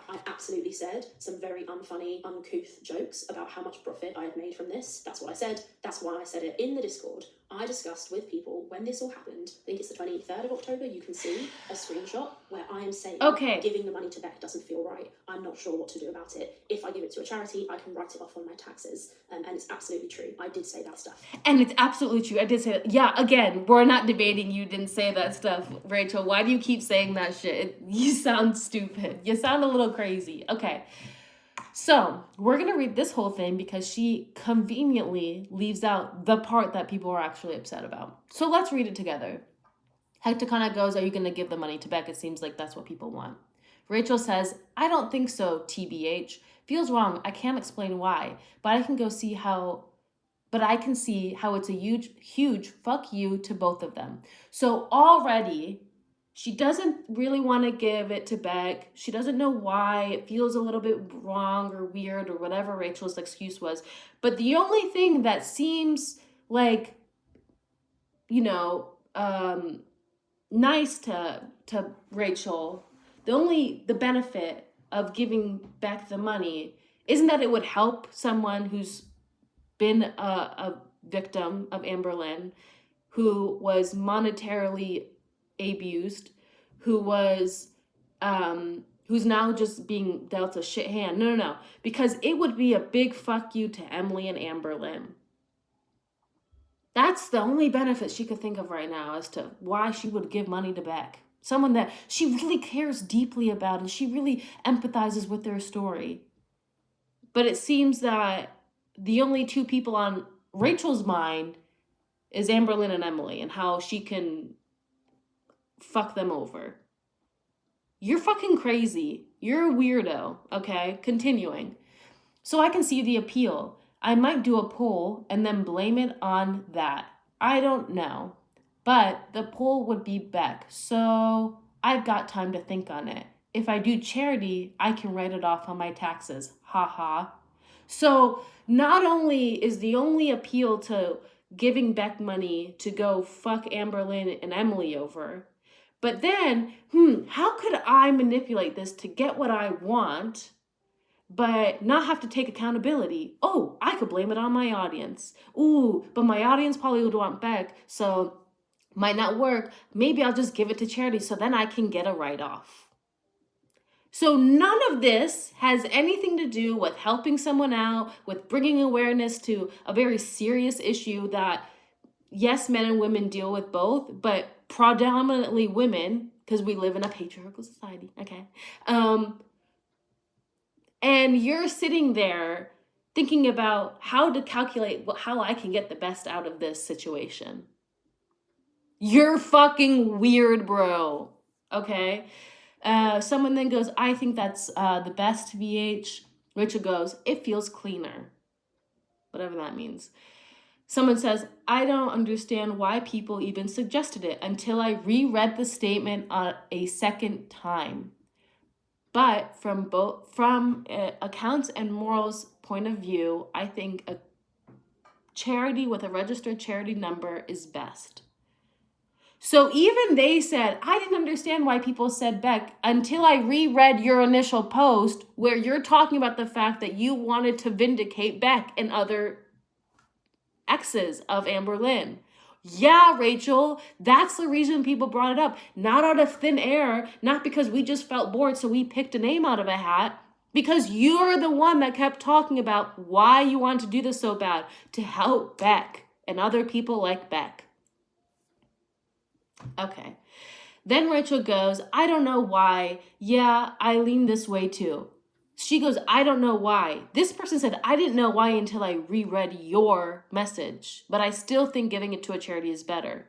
I absolutely said some very unfunny, uncouth jokes about how much profit I had made from this. That's what I said. That's why I said it in the Discord. I discussed with people when this all happened. I think it's the 23rd of October. You can see a screenshot where I am saying, giving the money to Beck doesn't feel right. I'm not sure what to do about it. If I give it to a charity, I can write it off on my taxes. And it's absolutely true. I did say that stuff. And it's absolutely true. I did say that. Yeah, again, we're not debating you didn't say that stuff, Rachel. Why do you keep saying that shit? You sound stupid. You sound a little crazy. Okay. So we're going to read this whole thing because she conveniently leaves out the part that people are actually upset about. So let's read it together. Hector kind of goes, are you going to give the money to Beck? It seems like that's what people want. Rachel says, I don't think so, TBH. Feels wrong. I can't explain why, but I can see how it's a huge fuck you to both of them. So already, she doesn't really want to give it to Beck. She doesn't know why. It feels a little bit wrong or weird or whatever Rachel's excuse was. But the only thing that seems like, nice to Rachel, the benefit of giving Beck the money isn't that it would help someone who's been a victim of Amberlynn, who was monetarily abused, who's now just being dealt a shit hand. No. Because it would be a big fuck you to Emily and Amberlynn. That's the only benefit she could think of right now as to why she would give money to Beck. Someone that she really cares deeply about and she really empathizes with their story. But it seems that the only two people on Rachel's mind is Amberlynn and Emily and how she can fuck them over. You're fucking crazy. You're a weirdo, okay? Continuing. So I can see the appeal. I might do a poll and then blame it on that. I don't know. But the poll would be Beck, so I've got time to think on it. If I do charity, I can write it off on my taxes. Ha ha. So not only is the only appeal to giving Beck money to go fuck Amberlynn and Emily over, but then, how could I manipulate this to get what I want, but not have to take accountability? Oh, I could blame it on my audience. Ooh, but my audience probably would want Beck, so might not work. Maybe I'll just give it to charity so then I can get a write-off. So none of this has anything to do with helping someone out, with bringing awareness to a very serious issue that, yes, men and women deal with both, but predominantly women, because we live in a patriarchal society, okay? And you're sitting there thinking about how to calculate how I can get the best out of this situation. You're fucking weird, bro, okay? Someone then goes, I think that's the best VH. Rachel goes, it feels cleaner. Whatever that means. Someone says, I don't understand why people even suggested it until I reread the statement a second time. But from accounts and morals point of view, I think a charity with a registered charity number is best. So even they said, I didn't understand why people said Beck until I reread your initial post where you're talking about the fact that you wanted to vindicate Beck and other exes of Amberlynn. Yeah, Rachel, that's the reason people brought it up. Not out of thin air, not because we just felt bored so we picked a name out of a hat, because you're the one that kept talking about why you want to do this so bad, to help Beck and other people like Beck. Okay. Then Rachel goes, I don't know why. Yeah, I lean this way too. She goes, I don't know why. This person said, I didn't know why until I reread your message, but I still think giving it to a charity is better.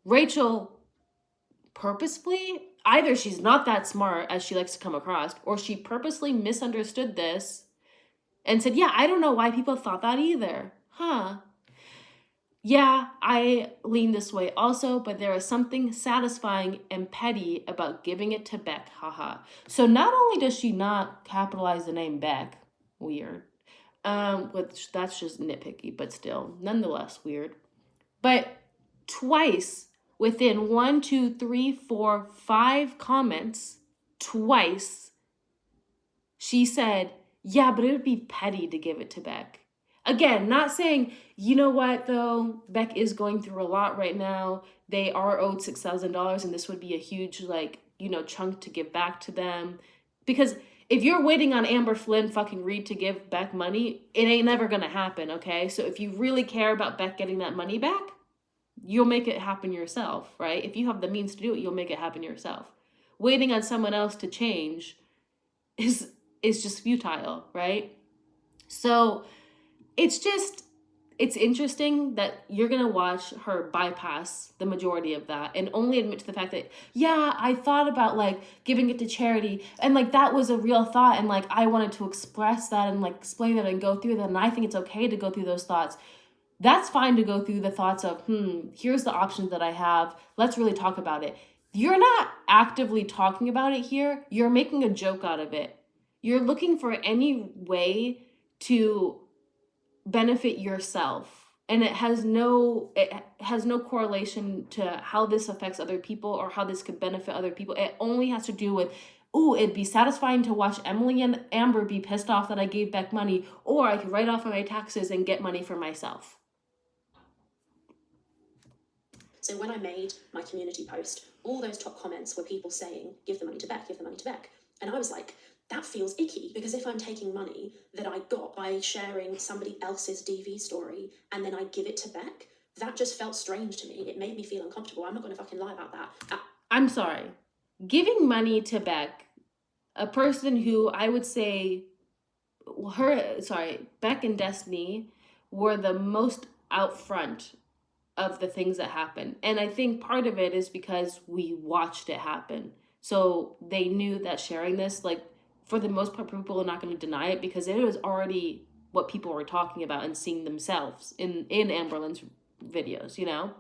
Rachel purposefully, either she's not that smart as she likes to come across, or she purposely misunderstood this and said, yeah, I don't know why people thought that either. Yeah, I lean this way also, but there is something satisfying and petty about giving it to Beck, haha. So not only does she not capitalize the name Beck, weird, which that's just nitpicky, but still, nonetheless weird. But twice within 1, 2, 3, 4, 5 comments, twice, she said, yeah, but it would be petty to give it to Beck. Again, not saying, you know what, though, Beck is going through a lot right now. They are owed $6,000, and this would be a huge, chunk to give back to them. Because if you're waiting on Amber Flynn fucking Reed to give Beck money, it ain't never going to happen, okay? So if you really care about Beck getting that money back, you'll make it happen yourself, right? If you have the means to do it, you'll make it happen yourself. Waiting on someone else to change is just futile, right? So it's just, it's interesting that you're going to watch her bypass the majority of that and only admit to the fact that, yeah, I thought about like giving it to charity and like that was a real thought and like I wanted to express that and like explain that and go through that, and I think it's okay to go through those thoughts. That's fine to go through the thoughts of, here's the options that I have. Let's really talk about it. You're not actively talking about it here. You're making a joke out of it. You're looking for any way to benefit yourself, and it has no correlation to how this affects other people or how this could benefit other people. It only has to do with, ooh, it'd be satisfying to watch Emily and Amber be pissed off that I gave Beck money, or I could write off on my taxes and get money for myself. So when I made my community post, all those top comments were people saying, give the money to Beck, give the money to Beck. And I was like, that feels icky, because if I'm taking money that I got by sharing somebody else's DV story and then I give it to Beck, that just felt strange to me. It made me feel uncomfortable. I'm not going to fucking lie about that. I'm sorry. Giving money to Beck, a person who I would say, Beck and Destiny were the most out front of the things that happened. And I think part of it is because we watched it happen. So they knew that sharing this, like, for the most part, people are not going to deny it because it was already what people were talking about and seeing themselves in Amberlynn's videos, you know?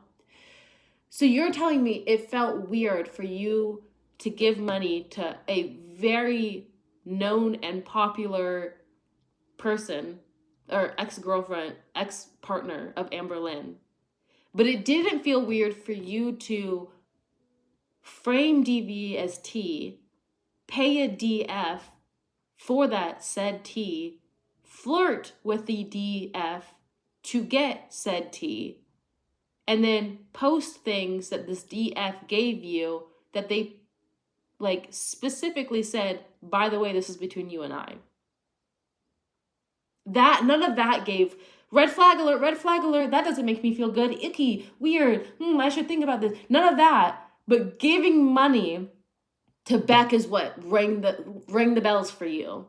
So you're telling me it felt weird for you to give money to a very known and popular person or ex-girlfriend, ex-partner of Amberlynn, but it didn't feel weird for you to frame DV as T, pay a DF for that said T, flirt with the DF to get said T, and then post things that this DF gave you that they like specifically said, by the way, this is between you and I. That, none of that gave red flag alert, that doesn't make me feel good, icky, weird, I should think about this. None of that. But giving money to Beck is what rang the bells for you.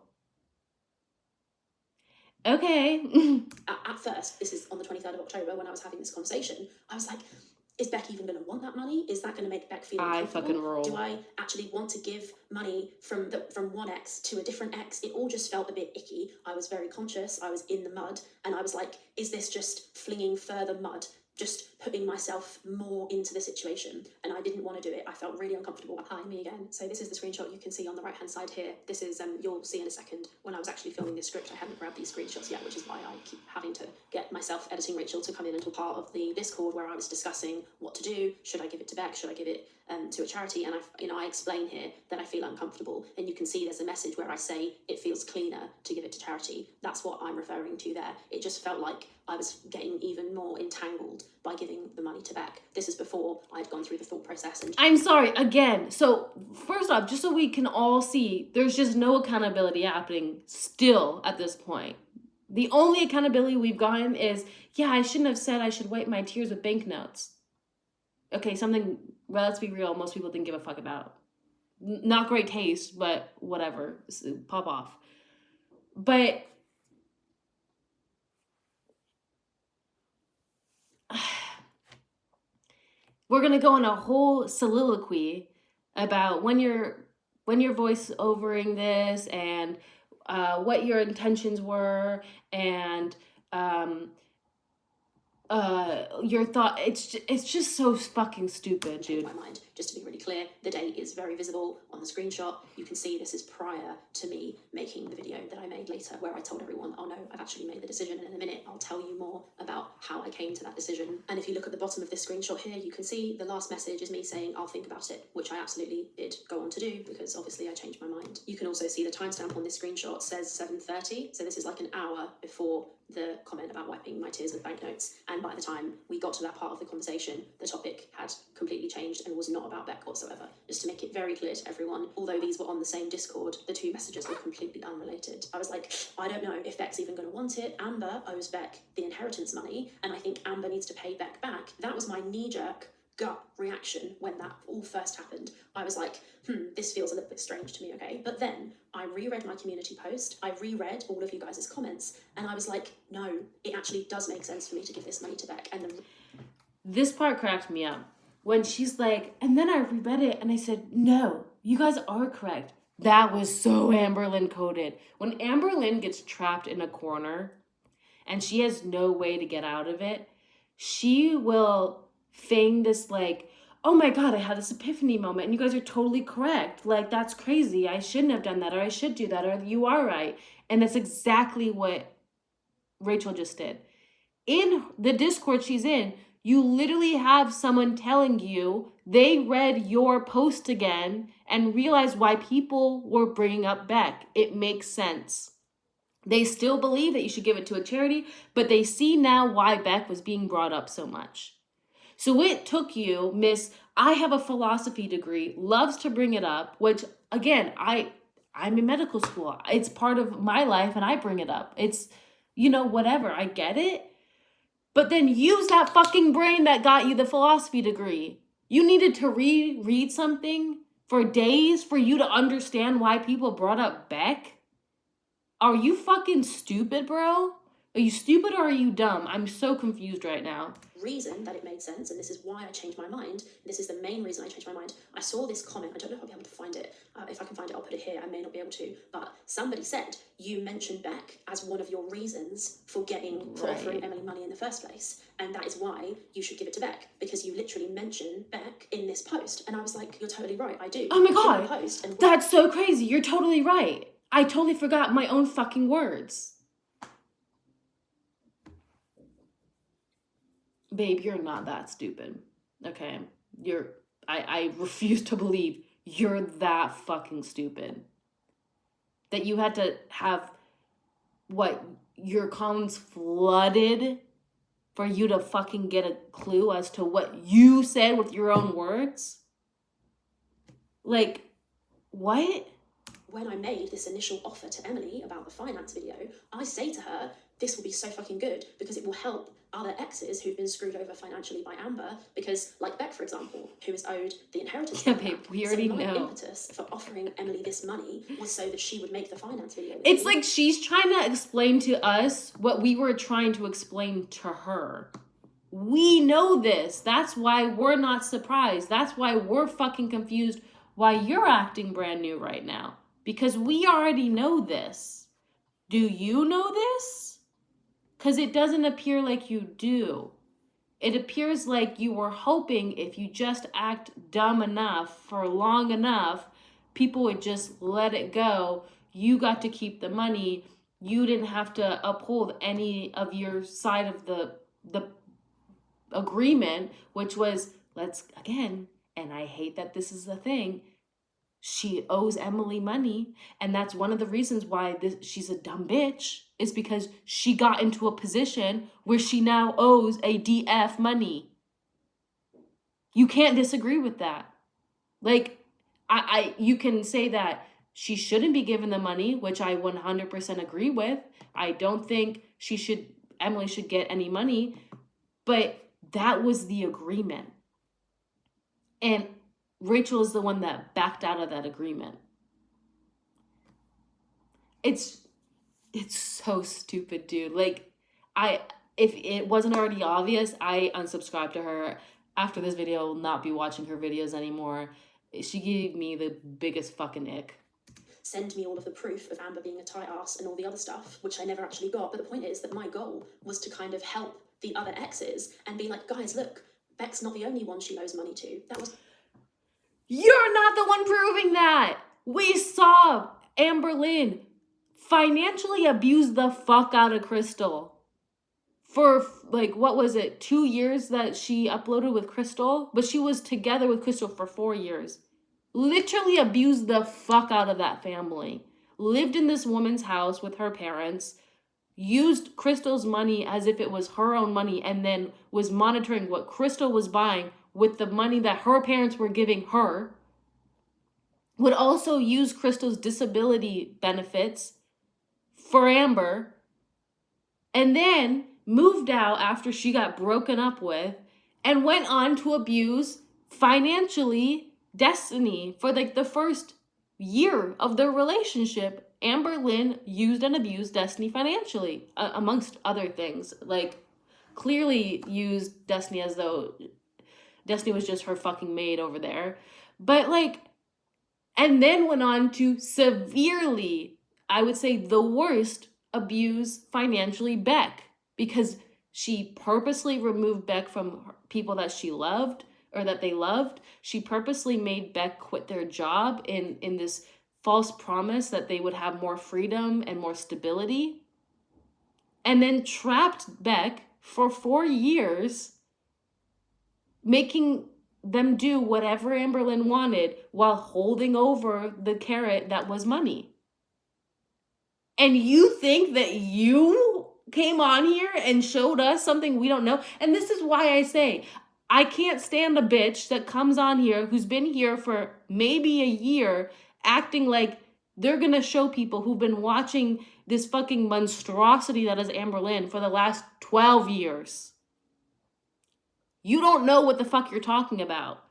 Okay. At first, this is on the 23rd of October when I was having this conversation, I was like, is Beck even going to want that money? Is that going to make Beck feel uncomfortable? I fucking roll. Do I actually want to give money from one ex to a different ex? It all just felt a bit icky. I was very conscious. I was in the mud. And I was like, is this just flinging further mud? Just putting myself more into the situation, and I didn't want to do it. I felt really uncomfortable. Hi, me again. So this is the screenshot you can see on the right hand side here. This is, you'll see in a second, when I was actually filming this script, I hadn't grabbed these screenshots yet, which is why I keep having to get myself editing Rachel to come in until part of the Discord where I was discussing what to do. Should I give it to Beck? Should I give it to a charity? And I explain here that I feel uncomfortable, and you can see there's a message where I say it feels cleaner to give it to charity. That's what I'm referring to there. It just felt like I was getting even more entangled by giving the money to Beck. This is before I'd gone through the thought process. And I'm sorry, again. So first off, just so we can all see, there's just no accountability happening still at this point. The only accountability we've gotten is, yeah, I shouldn't have said I should wipe my tears with banknotes. Okay, something, well, let's be real, most people didn't give a fuck about. Not great taste, but whatever, pop off. But we're gonna go on a whole soliloquy about when you're voice-overing this and what your intentions were and your thought. It's just so fucking stupid, dude. My mind. Just to be really clear, the date is very visible on the screenshot. You can see this is prior to me making the video that I made later, where I told everyone, oh no, I've actually made the decision, and in a minute I'll tell you more about how I came to that decision. And if you look at the bottom of this screenshot here, you can see the last message is me saying I'll think about it, which I absolutely did go on to do, because obviously I changed my mind. You can also see the timestamp on this screenshot says 7:30, so this is like an hour before the comment about wiping my tears with banknotes. And by the time we got to that part of the conversation, the topic had completely changed and was not about Beck whatsoever. Just to make it very clear to everyone, although these were on the same Discord, the two messages were completely unrelated. I was like, I don't know if Beck's even going to want it. Amber owes Beck the inheritance money, and I think Amber needs to pay Beck back. That was my knee-jerk gut reaction when that all first happened. I was like, this feels a little bit strange to me, okay? But then I reread my community post, I reread all of you guys' comments, and I was like, no, it actually does make sense for me to give this money to Beck. And this part cracked me up. When she's like, and then I reread it and I said, no, you guys are correct. That was so Amberlynn coded. When Amberlynn gets trapped in a corner and she has no way to get out of it, she will feign this like, oh my God, I had this epiphany moment and you guys are totally correct. Like, that's crazy. I shouldn't have done that, or I should do that, or you are right. And that's exactly what Rachel just did. In the Discord she's in, you literally have someone telling you they read your post again and realized why people were bringing up Beck. It makes sense. They still believe that you should give it to a charity, but they see now why Beck was being brought up so much. So it took you, Miss, I have a philosophy degree, loves to bring it up, which again, I'm in medical school. It's part of my life and I bring it up. It's, whatever, I get it. But then use that fucking brain that got you the philosophy degree. You needed to reread something for days for you to understand why people brought up Beck? Are you fucking stupid, bro? Are you stupid or are you dumb? I'm so confused right now. Reason that it made sense, and this is why I changed my mind. This is the main reason I changed my mind. I saw this comment. I don't know if I'll be able to find it. If I can find it, I'll put it here. I may not be able to. But somebody said, you mentioned Beck as one of your reasons for offering Emily money in the first place. And that is why you should give it to Beck. Because you literally mentioned Beck in this post. And I was like, you're totally right. I do. Oh my God. That's so crazy. You're totally right. I totally forgot my own fucking words. Babe, you're not that stupid. Okay? I refuse to believe you're that fucking stupid. That you had to have, your comments flooded for you to fucking get a clue as to what you said with your own words? Like, what? When I made this initial offer to Emily about the finance video, I say to her, this will be so fucking good because it will help other exes who've been screwed over financially by Amber, because like Beck, for example, who is owed the inheritance. Yeah, babe, we already know. My impetus for offering Emily this money was so that she would make the finance video. It's like she's trying to explain to us what we were trying to explain to her. We know this. That's why we're not surprised. That's why we're fucking confused why you're acting brand new right now. Because we already know this. Do you know this? Because it doesn't appear like you do. It appears like you were hoping if you just act dumb enough for long enough, people would just let it go. You got to keep the money. You didn't have to uphold any of your side of the agreement, which was, and I hate that this is the thing, she owes Emily money, and that's one of the reasons why she's a dumb bitch, is because she got into a position where she now owes a DF money. You can't disagree with that. Like, you can say that she shouldn't be given the money, which I 100% agree with. I don't think Emily should get any money, but that was the agreement. And Rachel is the one that backed out of that agreement. It's so stupid, dude. Like, if it wasn't already obvious, I unsubscribed to her. After this video, I will not be watching her videos anymore. She gave me the biggest fucking ick. Send me all of the proof of Amber being a tight ass and all the other stuff, which I never actually got. But the point is that my goal was to kind of help the other exes and be like, guys, look, Beck's not the only one she owes money to. You're not the one proving that. We saw Amberlynn financially abuse the fuck out of Crystal for 2 years that she uploaded with Crystal, but she was together with Crystal for 4 years. Literally abused the fuck out of that family. Lived in this woman's house with her parents, used Crystal's money as if it was her own money, and then was monitoring what Crystal was buying with the money that her parents were giving her. Would also use Crystal's disability benefits for Amber, and then moved out after she got broken up with, and went on to abuse financially Destiny for like the first year of their relationship. Amber Lynn used and abused Destiny financially, amongst other things. Like, clearly used Destiny as though Destiny was just her fucking maid over there. But like, and then went on to severely, I would say the worst, abuse financially Beck, because she purposely removed Beck from people that she loved or that they loved. She purposely made Beck quit their job in this false promise that they would have more freedom and more stability. And then trapped Beck for 4 years, making them do whatever Amber Lynn wanted while holding over the carrot that was money. And you think that you came on here and showed us something we don't know? And this is why I say, I can't stand a bitch that comes on here who's been here for maybe a year acting like they're gonna show people who've been watching this fucking monstrosity that is Amber Lynn for the last 12 years. You don't know what the fuck you're talking about.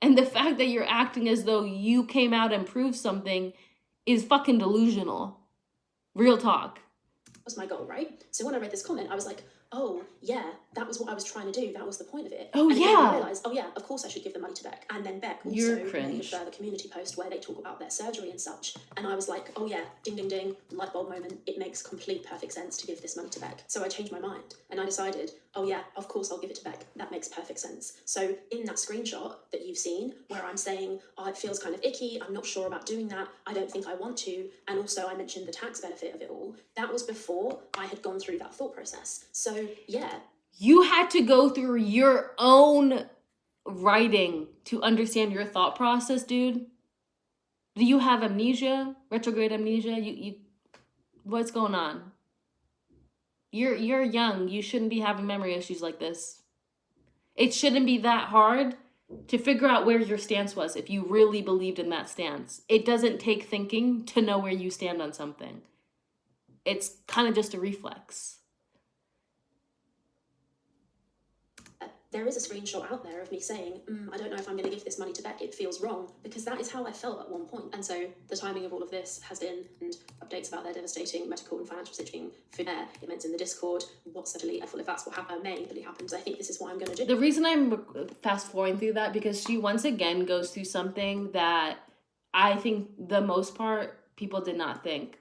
And the fact that you're acting as though you came out and proved something is fucking delusional. Real talk. Was my goal, right? So when I read this comment, I was like, oh, yeah, that was what I was trying to do. That was the point of it. Oh, and yeah. then I realised, oh, yeah, of course I should give the money to Beck. And then Beck also You're made a cringe. further community post where they talk about their surgery and such. And I was like, oh, yeah, ding, ding, ding, light bulb moment. It makes complete perfect sense to give this money to Beck. So I changed my mind and I decided, oh, yeah, of course I'll give it to Beck. That makes perfect sense. So in that screenshot that you've seen where I'm saying, oh, it feels kind of icky, I'm not sure about doing that, I don't think I want to, and also I mentioned the tax benefit of it all, that was before I had gone through that thought process. So, yeah. You had to go through your own writing to understand your thought process, dude. Do you have amnesia? Retrograde amnesia? You what's going on? You're young. You shouldn't be having memory issues like this. It shouldn't be that hard to figure out where your stance was if you really believed in that stance. It doesn't take thinking to know where you stand on something. It's kind of just a reflex. There is a screenshot out there of me saying, I don't know if I'm going to give this money to Beck, it feels wrong, because that is how I felt at one point. And so the timing of all of this has been, and updates about their devastating medical and financial situation for their events in the Discord, what's suddenly, I feel if that's what happened, may really happens, I think this is what I'm going to do. The reason I'm fast forwarding through that, because she once again goes through something that I think the most part people did not think.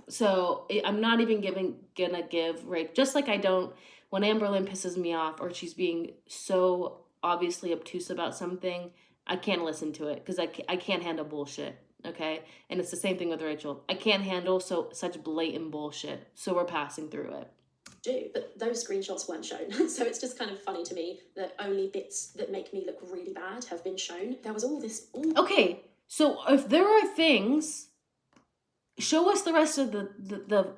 So I'm not even gonna give Rach, just like I don't, when Amber Lynn pisses me off or she's being so obviously obtuse about something, I can't listen to it because I can't handle bullshit, okay? And it's the same thing with Rachel. I can't handle such blatant bullshit, so we're passing through it. But those screenshots weren't shown. So it's just kind of funny to me that only bits that make me look really bad have been shown. There was all this... Okay, so if there are things, show us the rest of the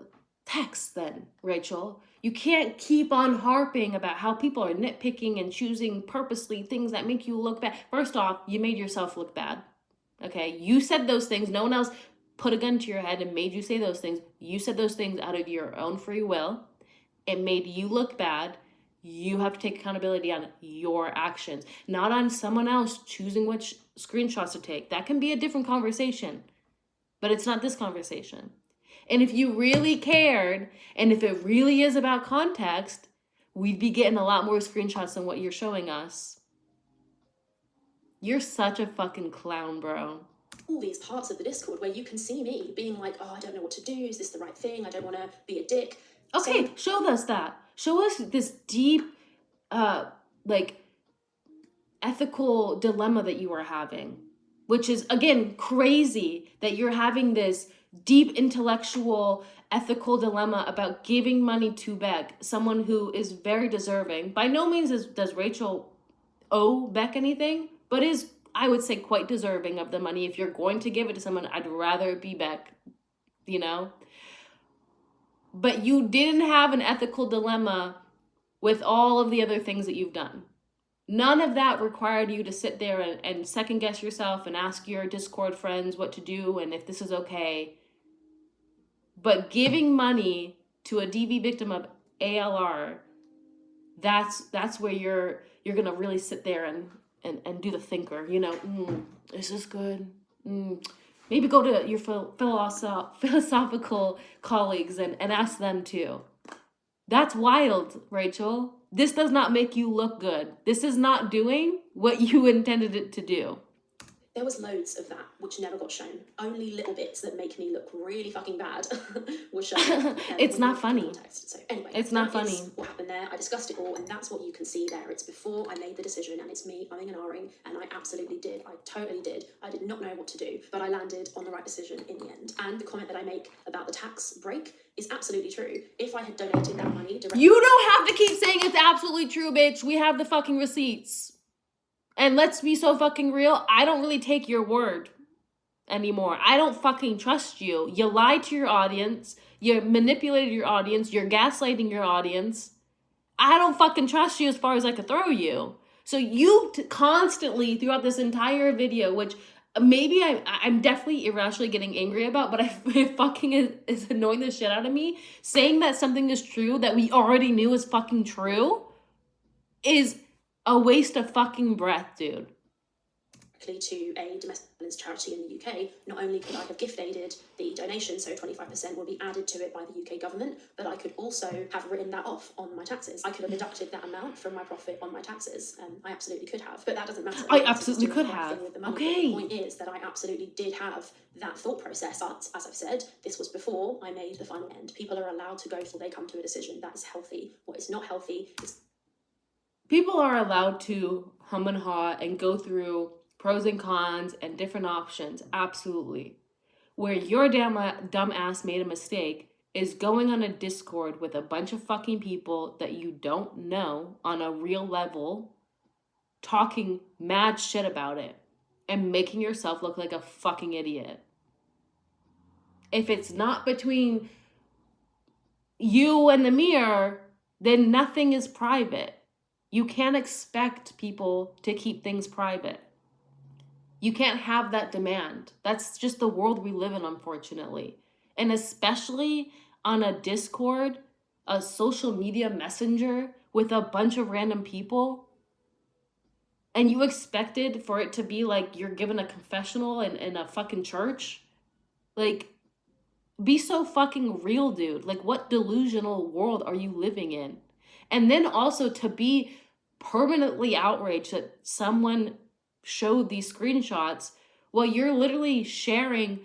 text then, Rachel. You can't keep on harping about how people are nitpicking and choosing purposely things that make you look bad. First off, you made yourself look bad. Okay? You said those things. No one else put a gun to your head and made you say those things. You said those things out of your own free will. It made you look bad. You have to take accountability on your actions, not on someone else choosing which screenshots to take. That can be a different conversation, but it's not this conversation. And if you really cared, and if it really is about context, we'd be getting a lot more screenshots than what you're showing us. You're such a fucking clown, bro. All these parts of the Discord where you can see me being like, oh, I don't know what to do. Is this the right thing? I don't want to be a dick. Okay, So, show us that. Show us this deep, ethical dilemma that you are having, which is, again, crazy that you're having this deep intellectual ethical dilemma about giving money to Beck, someone who is very deserving. By no means does Rachel owe Beck anything, but is, I would say, quite deserving of the money. If you're going to give it to someone, I'd rather it be Beck, you know? But you didn't have an ethical dilemma with all of the other things that you've done. None of that required you to sit there and second guess yourself and ask your Discord friends what to do and if this is okay. But giving money to a DV victim of ALR, that's where you're gonna really sit there and do the thinker, you know. Is this good? Maybe go to your philosophical colleagues and ask them too. That's wild, Rachel. This does not make you look good. This is not doing what you intended it to do. There was loads of that which never got shown. Only little bits that make me look really fucking bad were shown. It's not funny. So anyway, it's not funny. What happened there? I discussed it all, and that's what you can see there. It's before I made the decision, and it's me umming and ahhing, and I absolutely did. I totally did. I did not know what to do, but I landed on the right decision in the end. And the comment that I make about the tax break is absolutely true. If I had donated that money directly... You don't have to keep saying it's absolutely true, bitch. We have the fucking receipts. And let's be so fucking real, I don't really take your word anymore. I don't fucking trust you. You lied to your audience. You manipulated your audience. You're gaslighting your audience. I don't fucking trust you as far as I could throw you. So you constantly, throughout this entire video, which maybe I'm definitely irrationally getting angry about, but it fucking is annoying the shit out of me, saying that something is true that we already knew is fucking true is a waste of fucking breath, dude. To a domestic violence charity in the UK, not only could I have gift aided the donation, so 25% will be added to it by the UK government, but I could also have written that off on my taxes. I could have deducted that amount from my profit on my taxes. I absolutely could have, but that doesn't matter. I absolutely could have. Okay. The point is that I absolutely did have that thought process. But as I've said, this was before I made the final end. People are allowed to go till they come to a decision. That is healthy. What is not healthy is... People are allowed to hum and haw and go through pros and cons and different options, absolutely. Where your dumb ass made a mistake is going on a Discord with a bunch of fucking people that you don't know on a real level, talking mad shit about it, and making yourself look like a fucking idiot. If it's not between you and the mirror, then nothing is private. You can't expect people to keep things private. You can't have that demand. That's just the world we live in, unfortunately. And especially on a Discord, a social media messenger with a bunch of random people, and you expected for it to be like you're given a confessional in a fucking church? Like, be so fucking real, dude. Like, what delusional world are you living in? And then also to be permanently outraged that someone showed these screenshots while you're literally sharing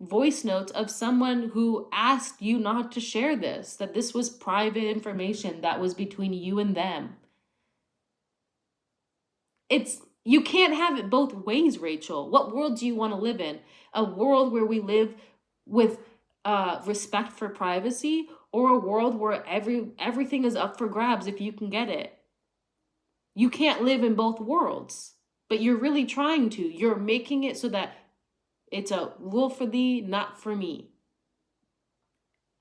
voice notes of someone who asked you not to share this, that this was private information that was between you and them. You can't have it both ways, Rachel. What world do you want to live in? A world where we live with respect for privacy, or a world where everything is up for grabs if you can get it? You can't live in both worlds, but you're really trying to. You're making it so that it's a rule for thee, not for me.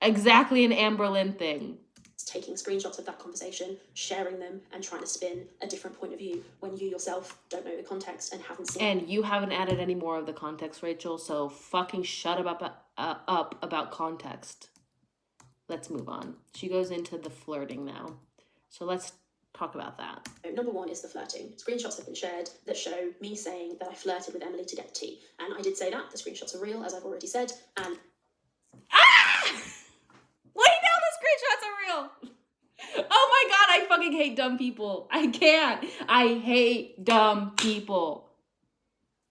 Exactly an Amber Lynn thing. Taking screenshots of that conversation, sharing them, and trying to spin a different point of view when you yourself don't know the context and haven't seen. And you haven't added any more of the context, Rachel, so fucking shut up about context. Let's move on. She goes into the flirting now. So let's talk about that. Number one is the flirting. Screenshots have been shared that show me saying that I flirted with Emily to get tea. And I did say that. The screenshots are real, as I've already said. And... Wait, no, the screenshots are real. Oh my god, I fucking hate dumb people. I can't. I hate dumb people.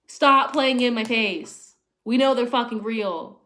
Stop playing in my face. We know they're fucking real.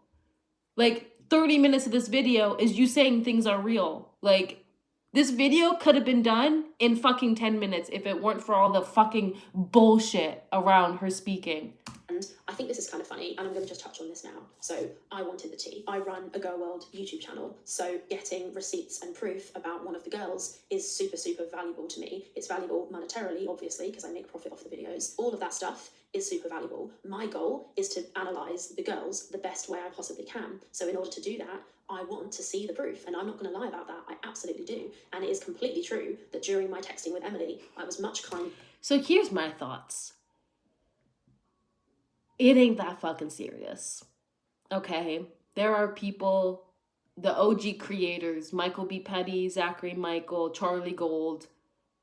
Like, 30 minutes of this video is you saying things are real. Like, this video could have been done in fucking 10 minutes if it weren't for all the fucking bullshit around her speaking. And I think this is kind of funny, and I'm going to just touch on this now. So I wanted the tea. I run a GorlWorld YouTube channel, so getting receipts and proof about one of the girls is super, super valuable to me. It's valuable monetarily, obviously, because I make profit off the videos. All of that stuff is super valuable. My goal is to analyse the girls the best way I possibly can. So in order to do that, I want to see the proof, and I'm not going to lie about that. I absolutely do. And it is completely true that during my texting with Emily, I was much kinder. So here's my thoughts. It ain't that fucking serious. Okay? There are people the OG creators, Michael B. Petty, Zachary Michael, Charlie Gold,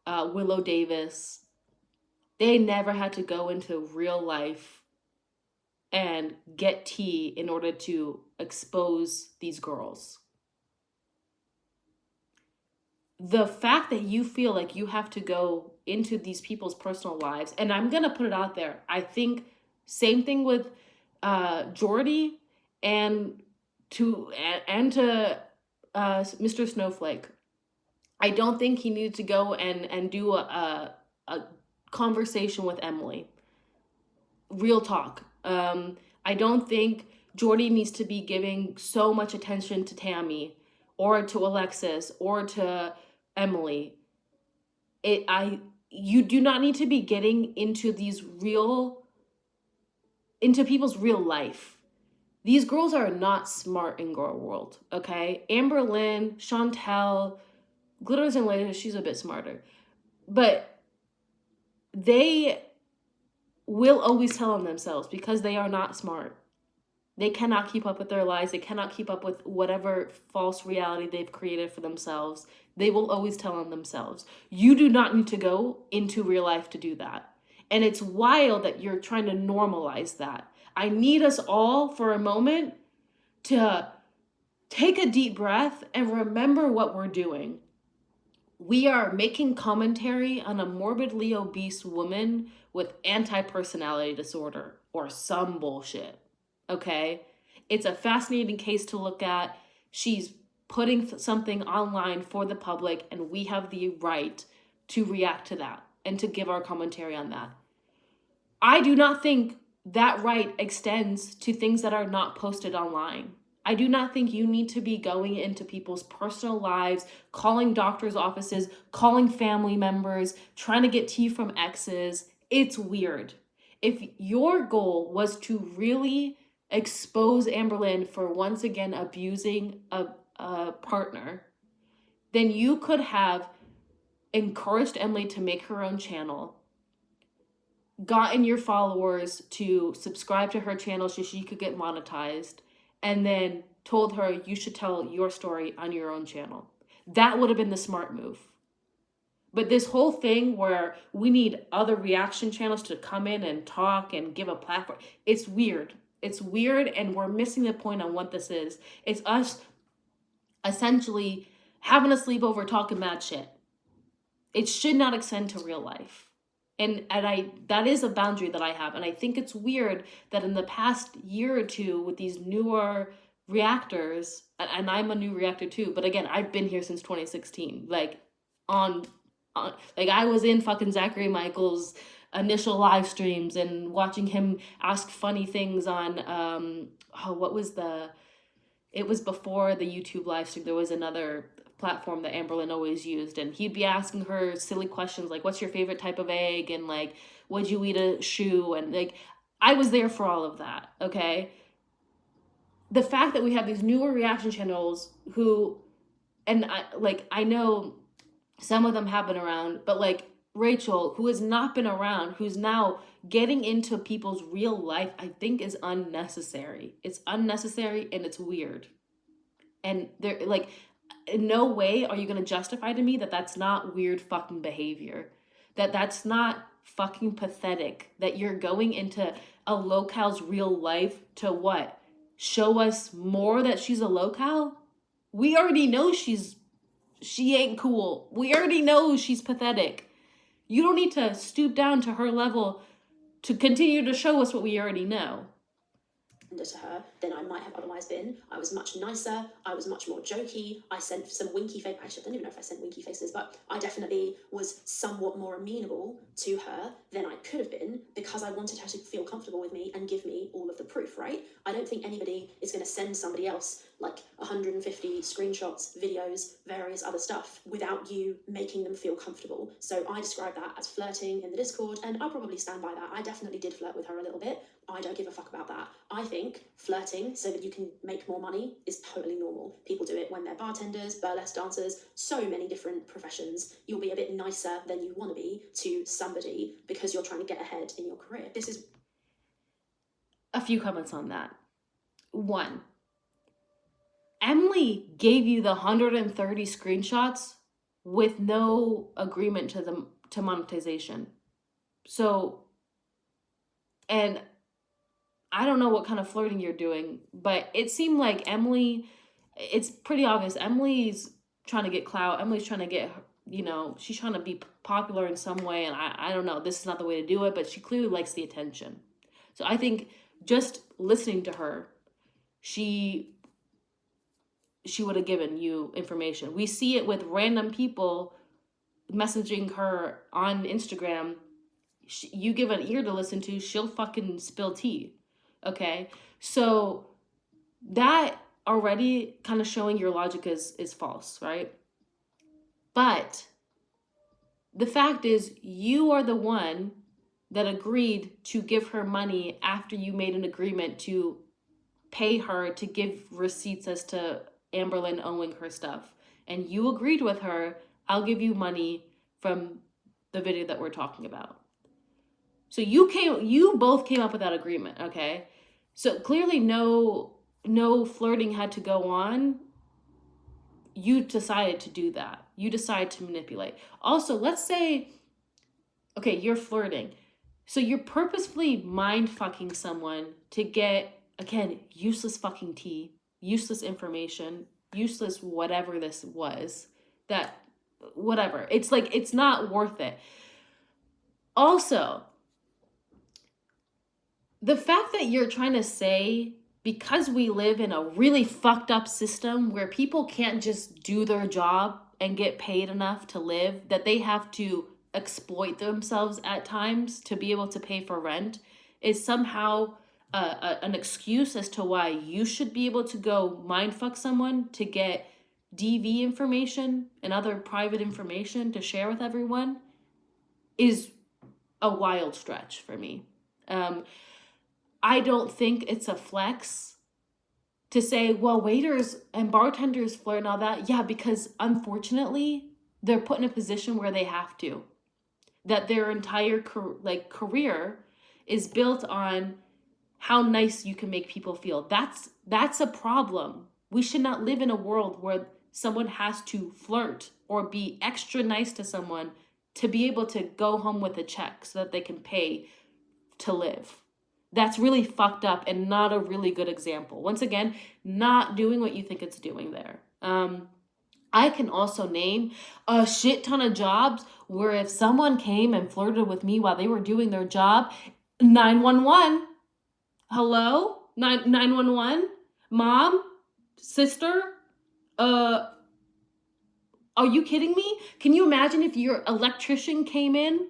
Willow Davis, they never had to go into real life and get tea in order to expose these girls. The fact that you feel like you have to go into these people's personal lives, and I'm gonna put it out there, I think same thing with Jordy and to Mr. Snowflake. I don't think he needed to go and do a conversation with Emily. Real talk. I don't think Jordy needs to be giving so much attention to Tammy or to Alexis or to Emily. You do not need to be getting into people's real life. These girls are not smart in GorlWorld, okay? Amber Lynn, Chantel, Glitters and Layers, she's a bit smarter. But they will always tell on themselves because they are not smart. They cannot keep up with their lives. They cannot keep up with whatever false reality they've created for themselves. They will always tell on themselves. You do not need to go into real life to do that. And it's wild that you're trying to normalize that. I need us all for a moment to take a deep breath and remember what we're doing. We are making commentary on a morbidly obese woman with anti-personality disorder or some bullshit. Okay? It's a fascinating case to look at. She's putting something online for the public, and we have the right to react to that and to give our commentary on that. I do not think that right extends to things that are not posted online. I do not think you need to be going into people's personal lives, calling doctors' offices, calling family members, trying to get tea from exes. It's weird. If your goal was to really expose Amberlynn for once again abusing a partner, then you could have encouraged Emily to make her own channel, gotten your followers to subscribe to her channel so she could get monetized, and then told her you should tell your story on your own channel. That would have been the smart move. But this whole thing where we need other reaction channels to come in and talk and give a platform, it's weird. It's weird, and we're missing the point on what this is. It's us essentially having a sleepover talking mad shit. It should not extend to real life. And that is a boundary that I have. And I think it's weird that in the past year or two with these newer reactors, and I'm a new reactor too, but again, I've been here since 2016. Like I was in fucking Zachary Michael's initial live streams and watching him ask funny things on it was before the YouTube live stream. There was another platform that Amberlynn always used, and he'd be asking her silly questions like, what's your favorite type of egg, and like, would you eat a shoe, and like, I was there for all of that. Okay, the fact that we have these newer reaction channels who, and I know some of them have been around, but like Rachel, who has not been around, who's now getting into people's real life, I think is unnecessary. It's unnecessary and it's weird. And they're like, in no way are you going to justify to me that that's not weird fucking behavior. That's not fucking pathetic. That you're going into a locale's real life to what? Show us more that she's a locale? We already know she ain't cool. We already know she's pathetic. You don't need to stoop down to her level to continue to show us what we already know. To her than I might have otherwise been. I was much nicer. I was much more jokey. I sent some winky face. Actually, I don't even know if I sent winky faces, but I definitely was somewhat more amenable to her than I could have been because I wanted her to feel comfortable with me and give me all of the proof, right? I don't think anybody is going to send somebody else like 150 screenshots, videos, various other stuff without you making them feel comfortable. So I describe that as flirting in the Discord, and I'll probably stand by that. I definitely did flirt with her a little bit. I don't give a fuck about that. I think flirting so that you can make more money is totally normal. People do it when they're bartenders, burlesque dancers, so many different professions. You'll be a bit nicer than you want to be to somebody because you're trying to get ahead in your career. This is a few comments on that. One, Emily gave you the 130 screenshots with no agreement to monetization. So, and I don't know what kind of flirting you're doing, but it seemed like Emily, it's pretty obvious. Emily's trying to get clout. Emily's trying to get, she's trying to be popular in some way. And I don't know, this is not the way to do it, but she clearly likes the attention. So I think just listening to her, she would have given you information. We see it with random people messaging her on Instagram. You give an ear to listen to, she'll fucking spill tea. Okay? So that already kind of showing your logic is false, right? But the fact is, you are the one that agreed to give her money after you made an agreement to pay her to give receipts as to Amberlynn owing her stuff. And you agreed with her, I'll give you money from the video that we're talking about. So you both came up with that agreement, okay? So clearly no flirting had to go on. You decided to do that. You decided to manipulate. Also, let's say, okay, you're flirting. So you're purposefully mind fucking someone to get, again, useless fucking tea, useless information, useless whatever this was, that whatever. It's like, it's not worth it. Also, the fact that you're trying to say, because we live in a really fucked up system where people can't just do their job and get paid enough to live, that they have to exploit themselves at times to be able to pay for rent, is somehow an excuse as to why you should be able to go mindfuck someone to get DV information and other private information to share with everyone, is a wild stretch for me. I don't think it's a flex to say, well, waiters and bartenders flirt and all that. Yeah, because unfortunately, they're put in a position where they have to. That their entire career is built on how nice you can make people feel. That's a problem. We should not live in a world where someone has to flirt or be extra nice to someone to be able to go home with a check so that they can pay to live. That's really fucked up and not a really good example. Once again, not doing what you think it's doing there. I can also name a shit ton of jobs where if someone came and flirted with me while they were doing their job, 911, hello? 911, mom, sister, are you kidding me? Can you imagine if your electrician came in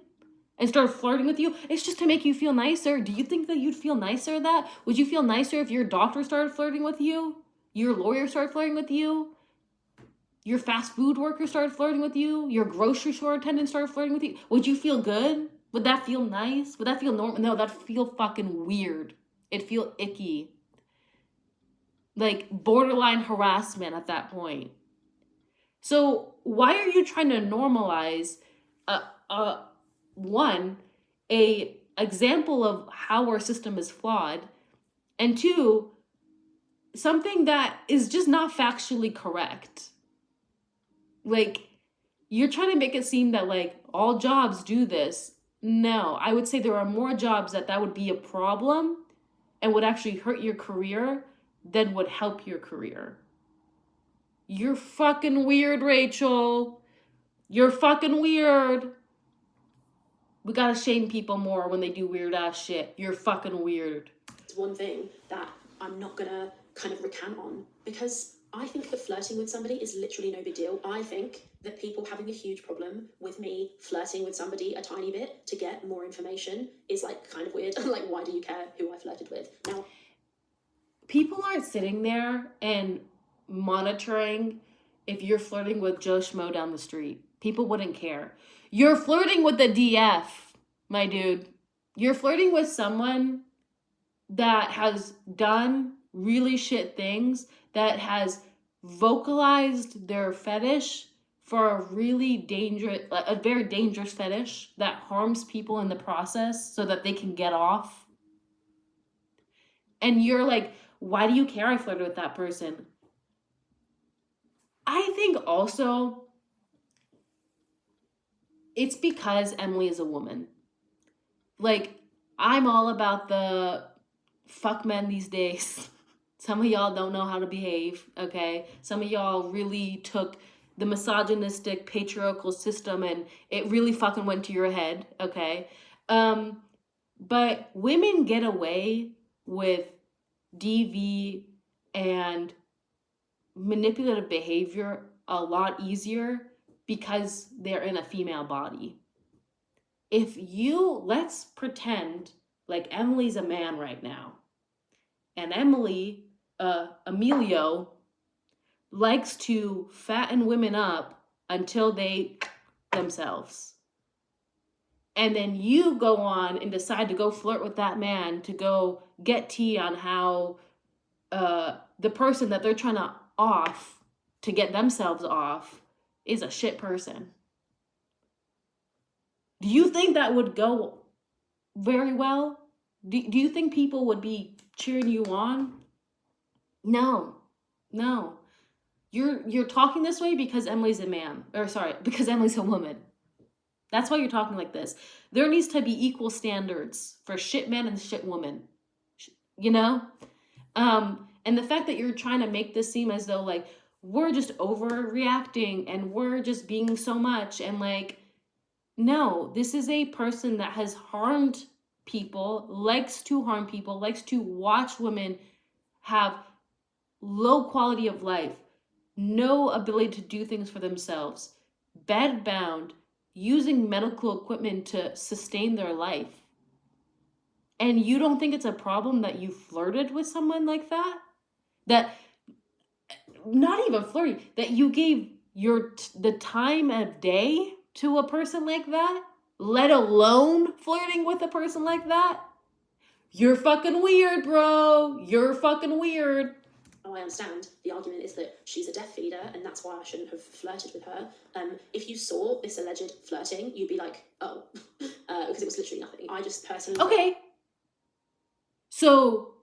and started flirting with you? It's just to make you feel nicer. Do you think that you'd feel nicer at that? Would you feel nicer if your doctor started flirting with you? Your lawyer started flirting with you? Your fast food worker started flirting with you? Your grocery store attendant started flirting with you? Would you feel good? Would that feel nice? Would that feel normal? No, that'd feel fucking weird. It'd feel icky. Like borderline harassment at that point. So why are you trying to normalize a example of how our system is flawed, and two, something that is just not factually correct? Like, you're trying to make it seem that like all jobs do this. No, I would say there are more jobs that would be a problem and would actually hurt your career than would help your career. You're fucking weird, Rachel. You're fucking weird. We gotta shame people more when they do weird ass shit. You're fucking weird. It's one thing that I'm not gonna kind of recant on, because I think that flirting with somebody is literally no big deal. I think that people having a huge problem with me flirting with somebody a tiny bit to get more information is like kind of weird. Like, why do you care who I flirted with? Now, people aren't sitting there and monitoring if you're flirting with Joe Schmo down the street. People wouldn't care. You're flirting with the DF, my dude. You're flirting with someone that has done really shit things, that has vocalized their fetish for a very dangerous fetish that harms people in the process so that they can get off. And you're like, why do you care I flirted with that person? I think also it's because Emily is a woman. Like, I'm all about the fuck men these days. Some of y'all don't know how to behave, okay? Some of y'all really took the misogynistic patriarchal system and it really fucking went to your head, okay? But women get away with DV and manipulative behavior a lot easier because they're in a female body. If you, let's pretend like Emily's a man right now, and Emilio, likes to fatten women up until they themselves. And then you go on and decide to go flirt with that man to go get tea on how the person that they're trying to off to get themselves off is a shit person. Do you think that would go very well? Do you think people would be cheering you on? No. You're talking this way because Emily's a man. Because Emily's a woman. That's why you're talking like this. There needs to be equal standards for shit men and shit women. You know? And the fact that you're trying to make this seem as though, like, we're just overreacting and we're just being so much. And, like, no, this is a person that has harmed people, likes to harm people, likes to watch women have low quality of life, no ability to do things for themselves, bedbound, using medical equipment to sustain their life. And you don't think it's a problem that you flirted with someone like that? That, not even flirting, that you gave the time of day to a person like that, let alone flirting with a person like that? You're fucking weird, bro. You're fucking weird. Oh, I understand. The argument is that she's a death feeder and that's why I shouldn't have flirted with her. If you saw this alleged flirting, you'd be like, oh, because it was literally nothing. I just personally... Okay. So,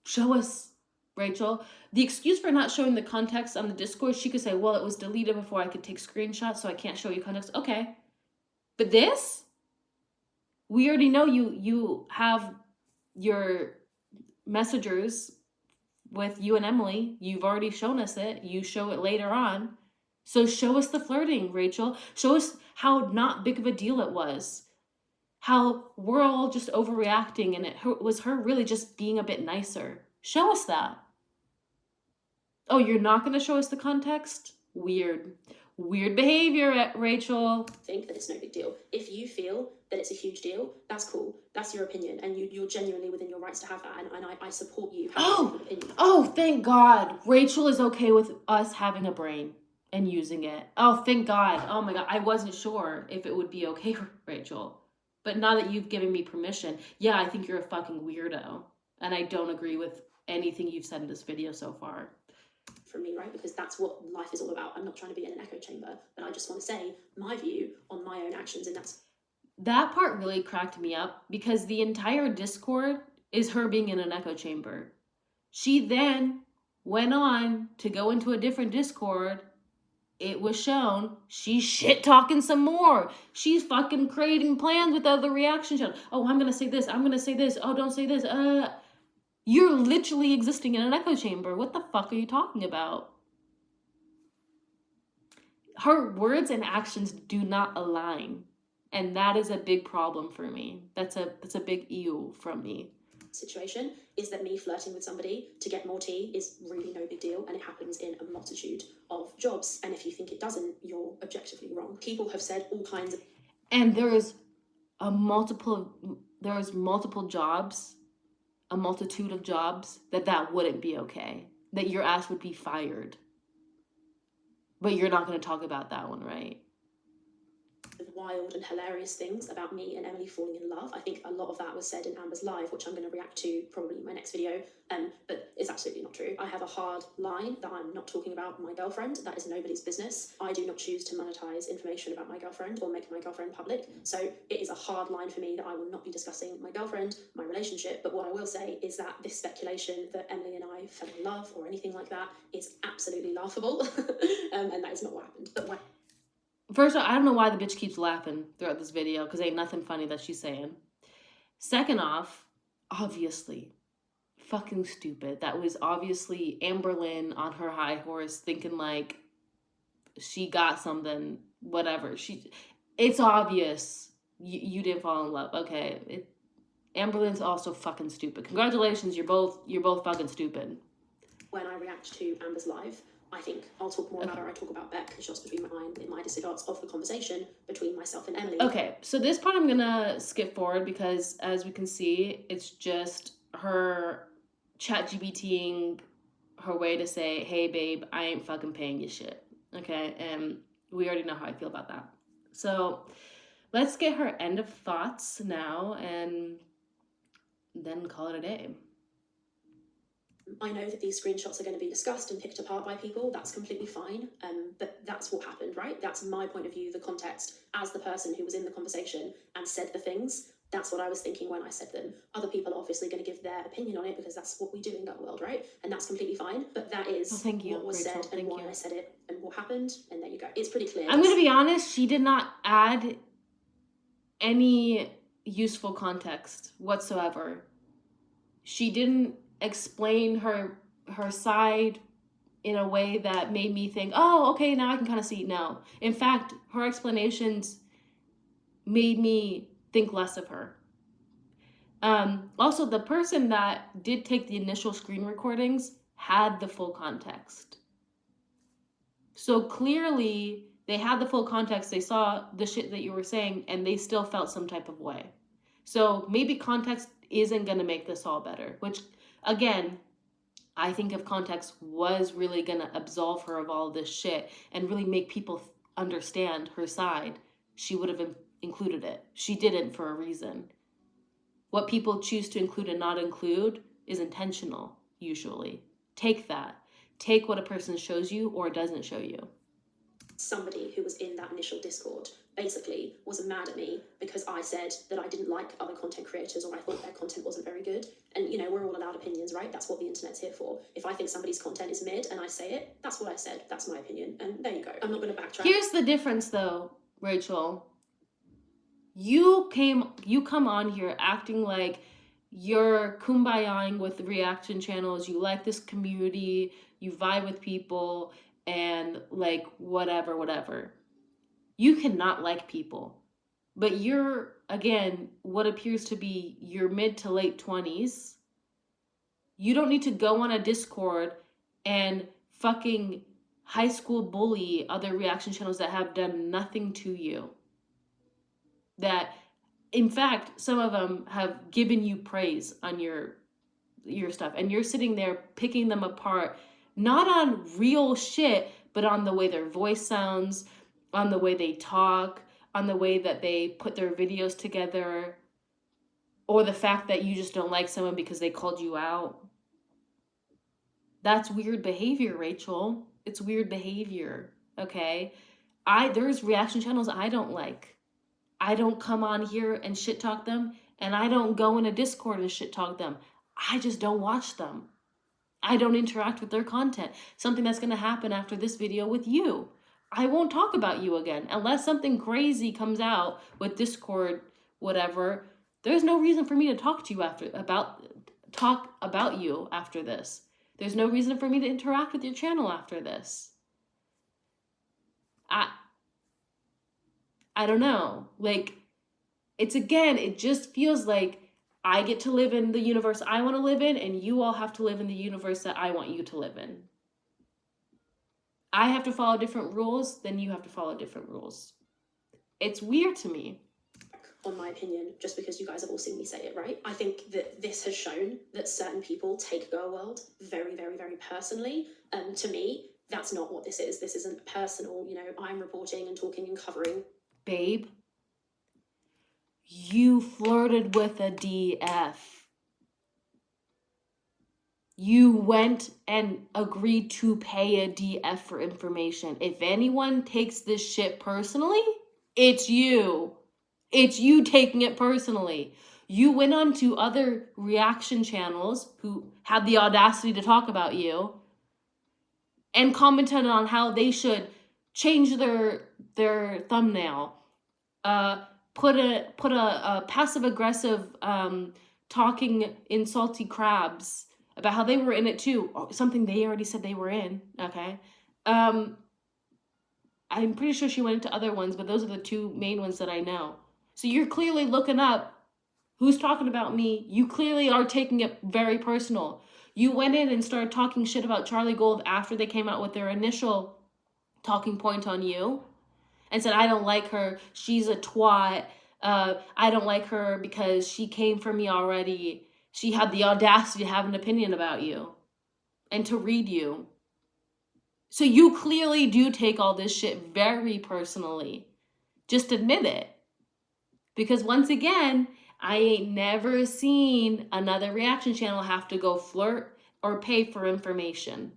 show us, Rachel. The excuse for not showing the context on the Discord, she could say, well, it was deleted before I could take screenshots, so I can't show you context. Okay. But this? We already know you have your messengers with you and Emily. You've already shown us it. You show it later on. So show us the flirting, Rachel. Show us how not big of a deal it was. How we're all just overreacting and it was her really just being a bit nicer. Show us that. Oh, you're not going to show us the context? Weird behavior, Rachel. Think that it's no big deal. If you feel that it's a huge deal, that's cool. That's your opinion, and you're genuinely within your rights to have that, and I support you having an opinion. Oh, thank God. Rachel is okay with us having a brain and using it. Oh, thank God. Oh my God. I wasn't sure if it would be okay for Rachel. But now that you've given me permission, yeah, I think you're a fucking weirdo. And I don't agree with anything you've said in this video so far. From me, right? Because that's what life is all about. I'm not trying to be in an echo chamber, but I just want to say my view on my own actions, and that part really cracked me up because the entire Discord is her being in an echo chamber. She then went on to go into a different Discord. It was shown she's shit talking some more. She's fucking creating plans with other reaction channels. Oh, I'm gonna say this. I'm gonna say this. Oh, don't say this. You're literally existing in an echo chamber. What the fuck are you talking about? Her words and actions do not align. And that is a big problem for me. That's a big ew from me. Situation is that me flirting with somebody to get more tea is really no big deal, and it happens in a multitude of jobs. And if you think it doesn't, you're objectively wrong. People have said all kinds of... And there's multiple jobs, a multitude of jobs that wouldn't be okay. That your ass would be fired. But you're not going to talk about that one, right? wild and hilarious things about me and Emily falling in love. I think a lot of that was said in Amber's live, which I'm going to react to probably in my next video. But it's absolutely not true. I have a hard line that I'm not talking about my girlfriend. That is nobody's business. I do not choose to monetize information about my girlfriend or make my girlfriend public. So it is a hard line for me that I will not be discussing my girlfriend, my relationship. But what I will say is that this speculation that Emily and I fell in love or anything like that is absolutely laughable. And that is not what happened. But when... First of all, I don't know why the bitch keeps laughing throughout this video, because ain't nothing funny that she's saying. Second off, obviously, fucking stupid. That was obviously Amberlynn on her high horse thinking like she got something, whatever. It's obvious you didn't fall in love. Okay. Amberlynn's also fucking stupid. Congratulations, you're both fucking stupid. When I react to Amber's live, I think I'll talk more about her. I talk about Beck because she's between my disregards of the conversation between myself and Emily. Okay, so this part I'm gonna skip forward because as we can see, it's just her ChatGPTing her way to say, hey babe, I ain't fucking paying you shit. Okay, and we already know how I feel about that. So let's get her end of thoughts now and then call it a day. I know that these screenshots are going to be discussed and picked apart by people. That's completely fine. But that's what happened, right? That's my point of view, the context, as the person who was in the conversation and said the things. That's what I was thinking when I said them. Other people are obviously going to give their opinion on it because that's what we do in GorlWorld, right? And that's completely fine. But that is what was said and why I said it and what happened. And there you go. It's pretty clear. I'm going to be honest. She did not add any useful context whatsoever. She didn't explain her side in a way that made me think, oh, okay, now I can kind of see. No. In fact, her explanations made me think less of her. Also, the person that did take the initial screen recordings had the full context. So clearly, they had the full context. They saw the shit that you were saying, and they still felt some type of way. So maybe context isn't going to make this all better, which, again, I think if context was really going to absolve her of all this shit and really make people understand her side, she would have included it. She didn't for a reason. What people choose to include and not include is intentional, usually. Take that. Take what a person shows you or doesn't show you. Somebody who was in that initial Discord basically was mad at me because I said that I didn't like other content creators or I thought their content wasn't very good. And, you know, we're all allowed opinions, right? That's what the internet's here for. If I think somebody's content is mid and I say it, that's what I said. That's my opinion. And there you go. I'm not going to backtrack. Here's the difference, though, Rachel. You come on here acting like you're kumbayaing with the reaction channels. You like this community. You vibe with people. And like whatever. You cannot like people. But you're, again, what appears to be your mid to late 20s. You don't need to go on a Discord and fucking high school bully other reaction channels that have done nothing to you. That, in fact, some of them have given you praise on your stuff. And you're sitting there picking them apart, not on real shit, but on the way their voice sounds, on the way they talk, on the way that they put their videos together, or the fact that you just don't like someone because they called you out. That's weird behavior, Rachel. It's weird behavior, okay? There's reaction channels I don't like. I don't come on here and shit talk them, and I don't go in a Discord and shit talk them. I just don't watch them. I don't interact with their content. Something that's going to happen after this video with you. I won't talk about you again. Unless something crazy comes out with Discord, whatever, there's no reason for me to talk to you talk about you after this. There's no reason for me to interact with your channel after this. I don't know. Like, it just feels like I get to live in the universe I want to live in, and you all have to live in the universe that I want you to live in. I have to follow different rules, then you have to follow different rules. It's weird to me. On my opinion, just because you guys have all seen me say it, right? I think that this has shown that certain people take GorlWorld very, very, very personally. To me, that's not what this is. This isn't personal, I'm reporting and talking and covering. Babe, You flirted with a DF. You went and agreed to pay a DF for information. If anyone takes this shit personally, it's you. It's you taking it personally. You went on to other reaction channels who had the audacity to talk about you and commented on how they should change their thumbnail. Put a passive aggressive talking insulty crabs about how they were in it too, something they already said they were in. Okay, I'm pretty sure she went into other ones, but those are the two main ones that I know. So you're clearly looking up who's talking about me. You clearly are taking it very personal. You went in and started talking shit about Charlie Gold after they came out with their initial talking point on you and said, I don't like her, she's a twat, I don't like her because she came for me already. She had the audacity to have an opinion about you and to read you. So you clearly do take all this shit very personally. Just admit it. Because once again, I ain't never seen another reaction channel have to go flirt or pay for information.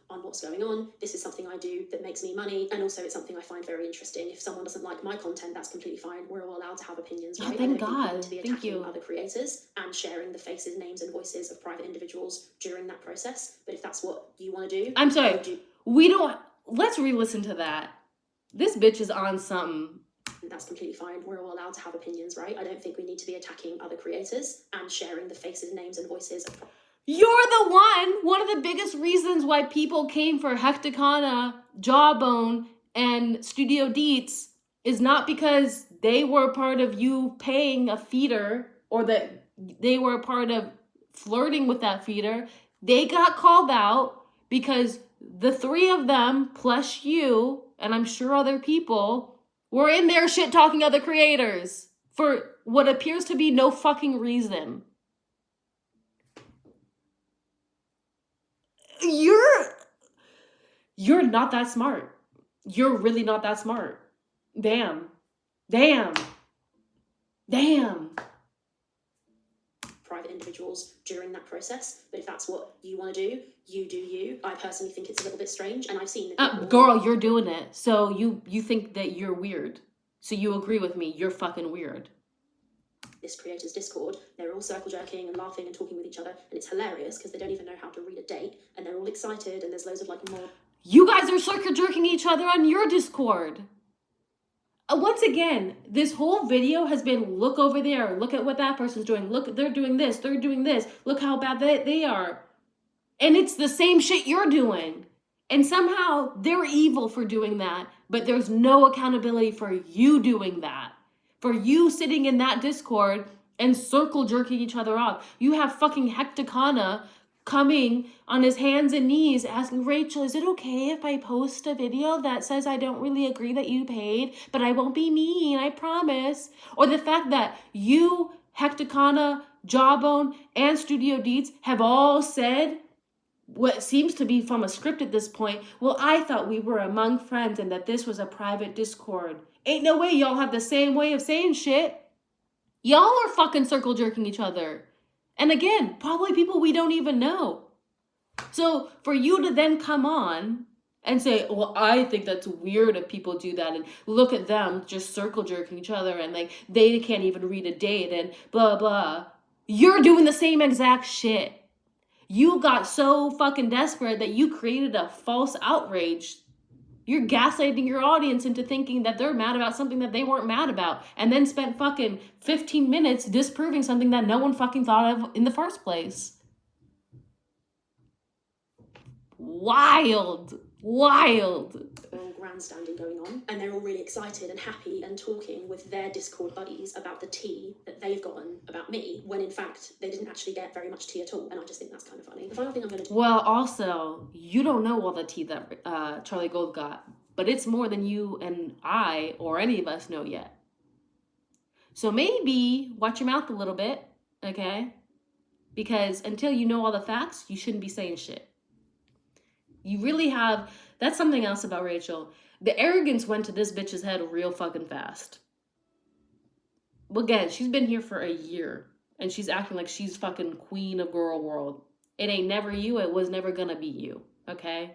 On what's going on, this is something I do that makes me money, and also it's something I find very interesting. If someone doesn't like my content, that's completely fine. We're all allowed to have opinions, right? Thank I don't God. think we need to be attacking other creators and sharing the faces, names, and voices of private individuals during that process. But if that's what you want to do, I'm sorry. Let's re-listen to that. This bitch is on something. That's completely fine. We're all allowed to have opinions, right? I don't think we need to be attacking other creators and sharing the faces, names, and voices of... You're the one of the biggest reasons why people came for Hecticana, Jawbone, and Studio Deets is not because they were part of you paying a feeder or that they were a part of flirting with that feeder. They got called out because the three of them, plus you, and I'm sure other people, were in there shit talking other creators for what appears to be no fucking reason. You're not that smart. You're really not that smart. Damn. Private individuals during that process. But if that's what you want to do, you do you. I personally think it's a little bit strange, and I've seen the girl, you're doing it. So you think that you're weird. So you agree with me. You're fucking weird. This creator's Discord, they're all circle jerking and laughing and talking with each other, and it's hilarious because they don't even know how to read a date, and they're all excited, and there's loads of like more... You guys are circle jerking each other on your Discord. Once again, this whole video has been look over there, look at what that person's doing, look, they're doing this, look how bad they are. And it's the same shit you're doing. And somehow they're evil for doing that, but there's no accountability for you doing that. For you sitting in that Discord and circle jerking each other off. You have fucking Hecticana coming on his hands and knees asking, Rachel, is it okay if I post a video that says I don't really agree that you paid, but I won't be mean, I promise? Or the fact that you, Hecticana, Jawbone, and Studio Deets have all said what seems to be from a script at this point, well, I thought we were among friends and that this was a private Discord. Ain't no way y'all have the same way of saying shit. Y'all are fucking circle jerking each other. And again, probably people we don't even know. So for you to then come on and say, well, I think that's weird if people do that, and look at them just circle jerking each other and like they can't even read a date and blah, blah. You're doing the same exact shit. You got so fucking desperate that you created a false outrage. You're gaslighting your audience into thinking that they're mad about something that they weren't mad about, and then spent fucking 15 minutes disproving something that no one fucking thought of in the first place. Wild. All grandstanding going on, and they're all really excited and happy and talking with their Discord buddies about the tea that they've gotten about me, when in fact they didn't actually get very much tea at all, and I just think that's kind of funny. The final thing I'm going to do... Well, also, you don't know all the tea that Charlie Gold got, but it's more than you and I or any of us know yet. So maybe watch your mouth a little bit, okay? Because until you know all the facts, you shouldn't be saying shit. You really have That's something else about Rachel. The arrogance went to this bitch's head real fucking fast. Well, again, she's been here for a year, and she's acting like she's fucking queen of GorlWorld. It ain't never you. It was never gonna be you. Okay?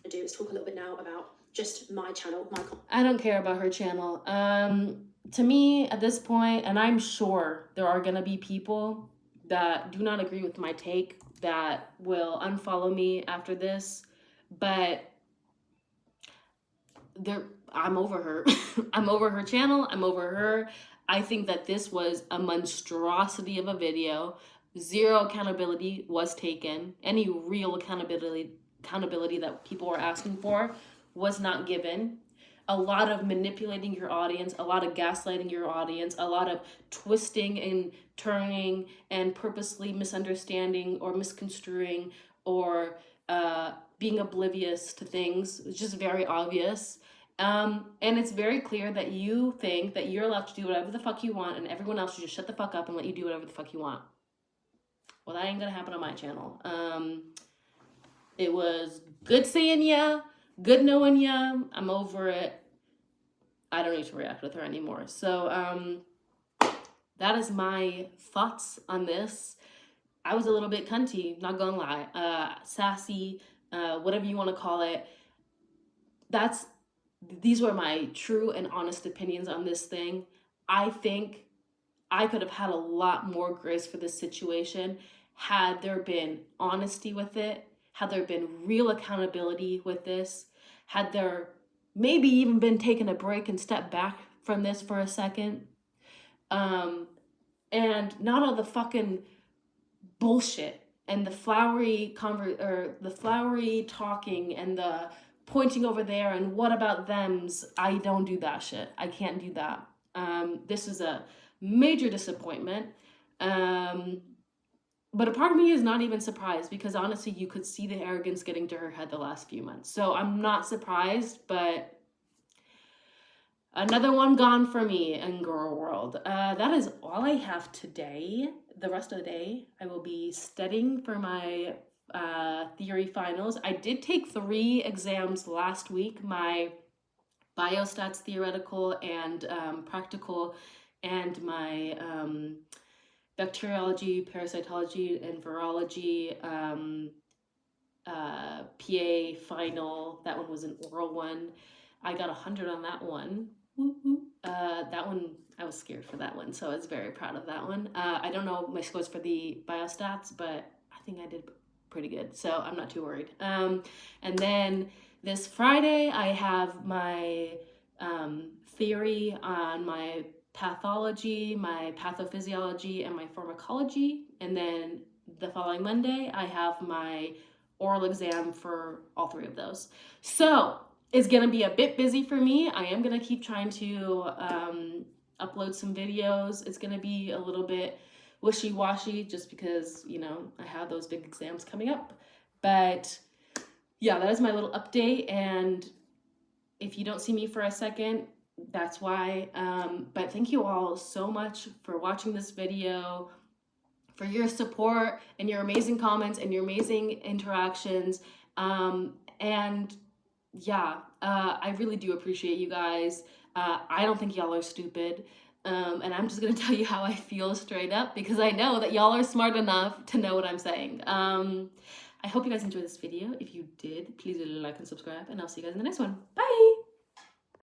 I do is talk a little bit now about just my channel, I don't care about her channel. To me, at this point, and I'm sure there are gonna be people that do not agree with my take that will unfollow me after this, but I'm over her. I'm over her channel. I'm over her. I think that this was a monstrosity of a video. Zero accountability was taken. Any real accountability that people were asking for was not given. A lot of manipulating your audience, a lot of gaslighting your audience, a lot of twisting and turning and purposely misunderstanding or misconstruing or being oblivious to things. It's just very obvious. And it's very clear that you think that you're allowed to do whatever the fuck you want and everyone else should just shut the fuck up and let you do whatever the fuck you want. Well, that ain't gonna happen on my channel. It was good seeing ya, good knowing ya. I'm over it. I don't need to react with her anymore. So that is my thoughts on this. I was a little bit cunty, not gonna lie. Sassy, whatever you want to call it. These were my true and honest opinions on this thing. I think I could have had a lot more grace for this situation had there been honesty with it, had there been real accountability with this, had there maybe even been taken a break and stepped back from this for a second. And not all the fucking bullshit and the flowery talking and the pointing over there and what about thems. I don't do that shit. I can't do that. This is a major disappointment. But a part of me is not even surprised because honestly, you could see the arrogance getting to her head the last few months. So I'm not surprised, but another one gone for me in GorlWorld. That is all I have today. The rest of the day, I will be studying for my theory finals. I did take 3 exams last week, my biostats theoretical and practical, and my bacteriology, parasitology, and virology PA final. That one was an oral one. I got 100 on that one. That one, I was scared for that one, so I was very proud of that one. I don't know my scores for the biostats, but I think I did pretty good, so I'm not too worried. And then this Friday, I have my theory on my pathology, my pathophysiology, and my pharmacology. And then the following Monday, I have my oral exam for all 3 of those. So it's going to be a bit busy for me. I am going to keep trying to upload some videos. It's going to be a little bit wishy-washy just because, you know, I have those big exams coming up. But yeah, that is my little update. And if you don't see me for a second, that's why. But thank you all so much for watching this video, for your support and your amazing comments and your amazing interactions. And yeah, I really do appreciate you guys. I don't think y'all are stupid. And I'm just going to tell you how I feel straight up because I know that y'all are smart enough to know what I'm saying. I hope you guys enjoyed this video. If you did, please like and subscribe, and I'll see you guys in the next one. Bye!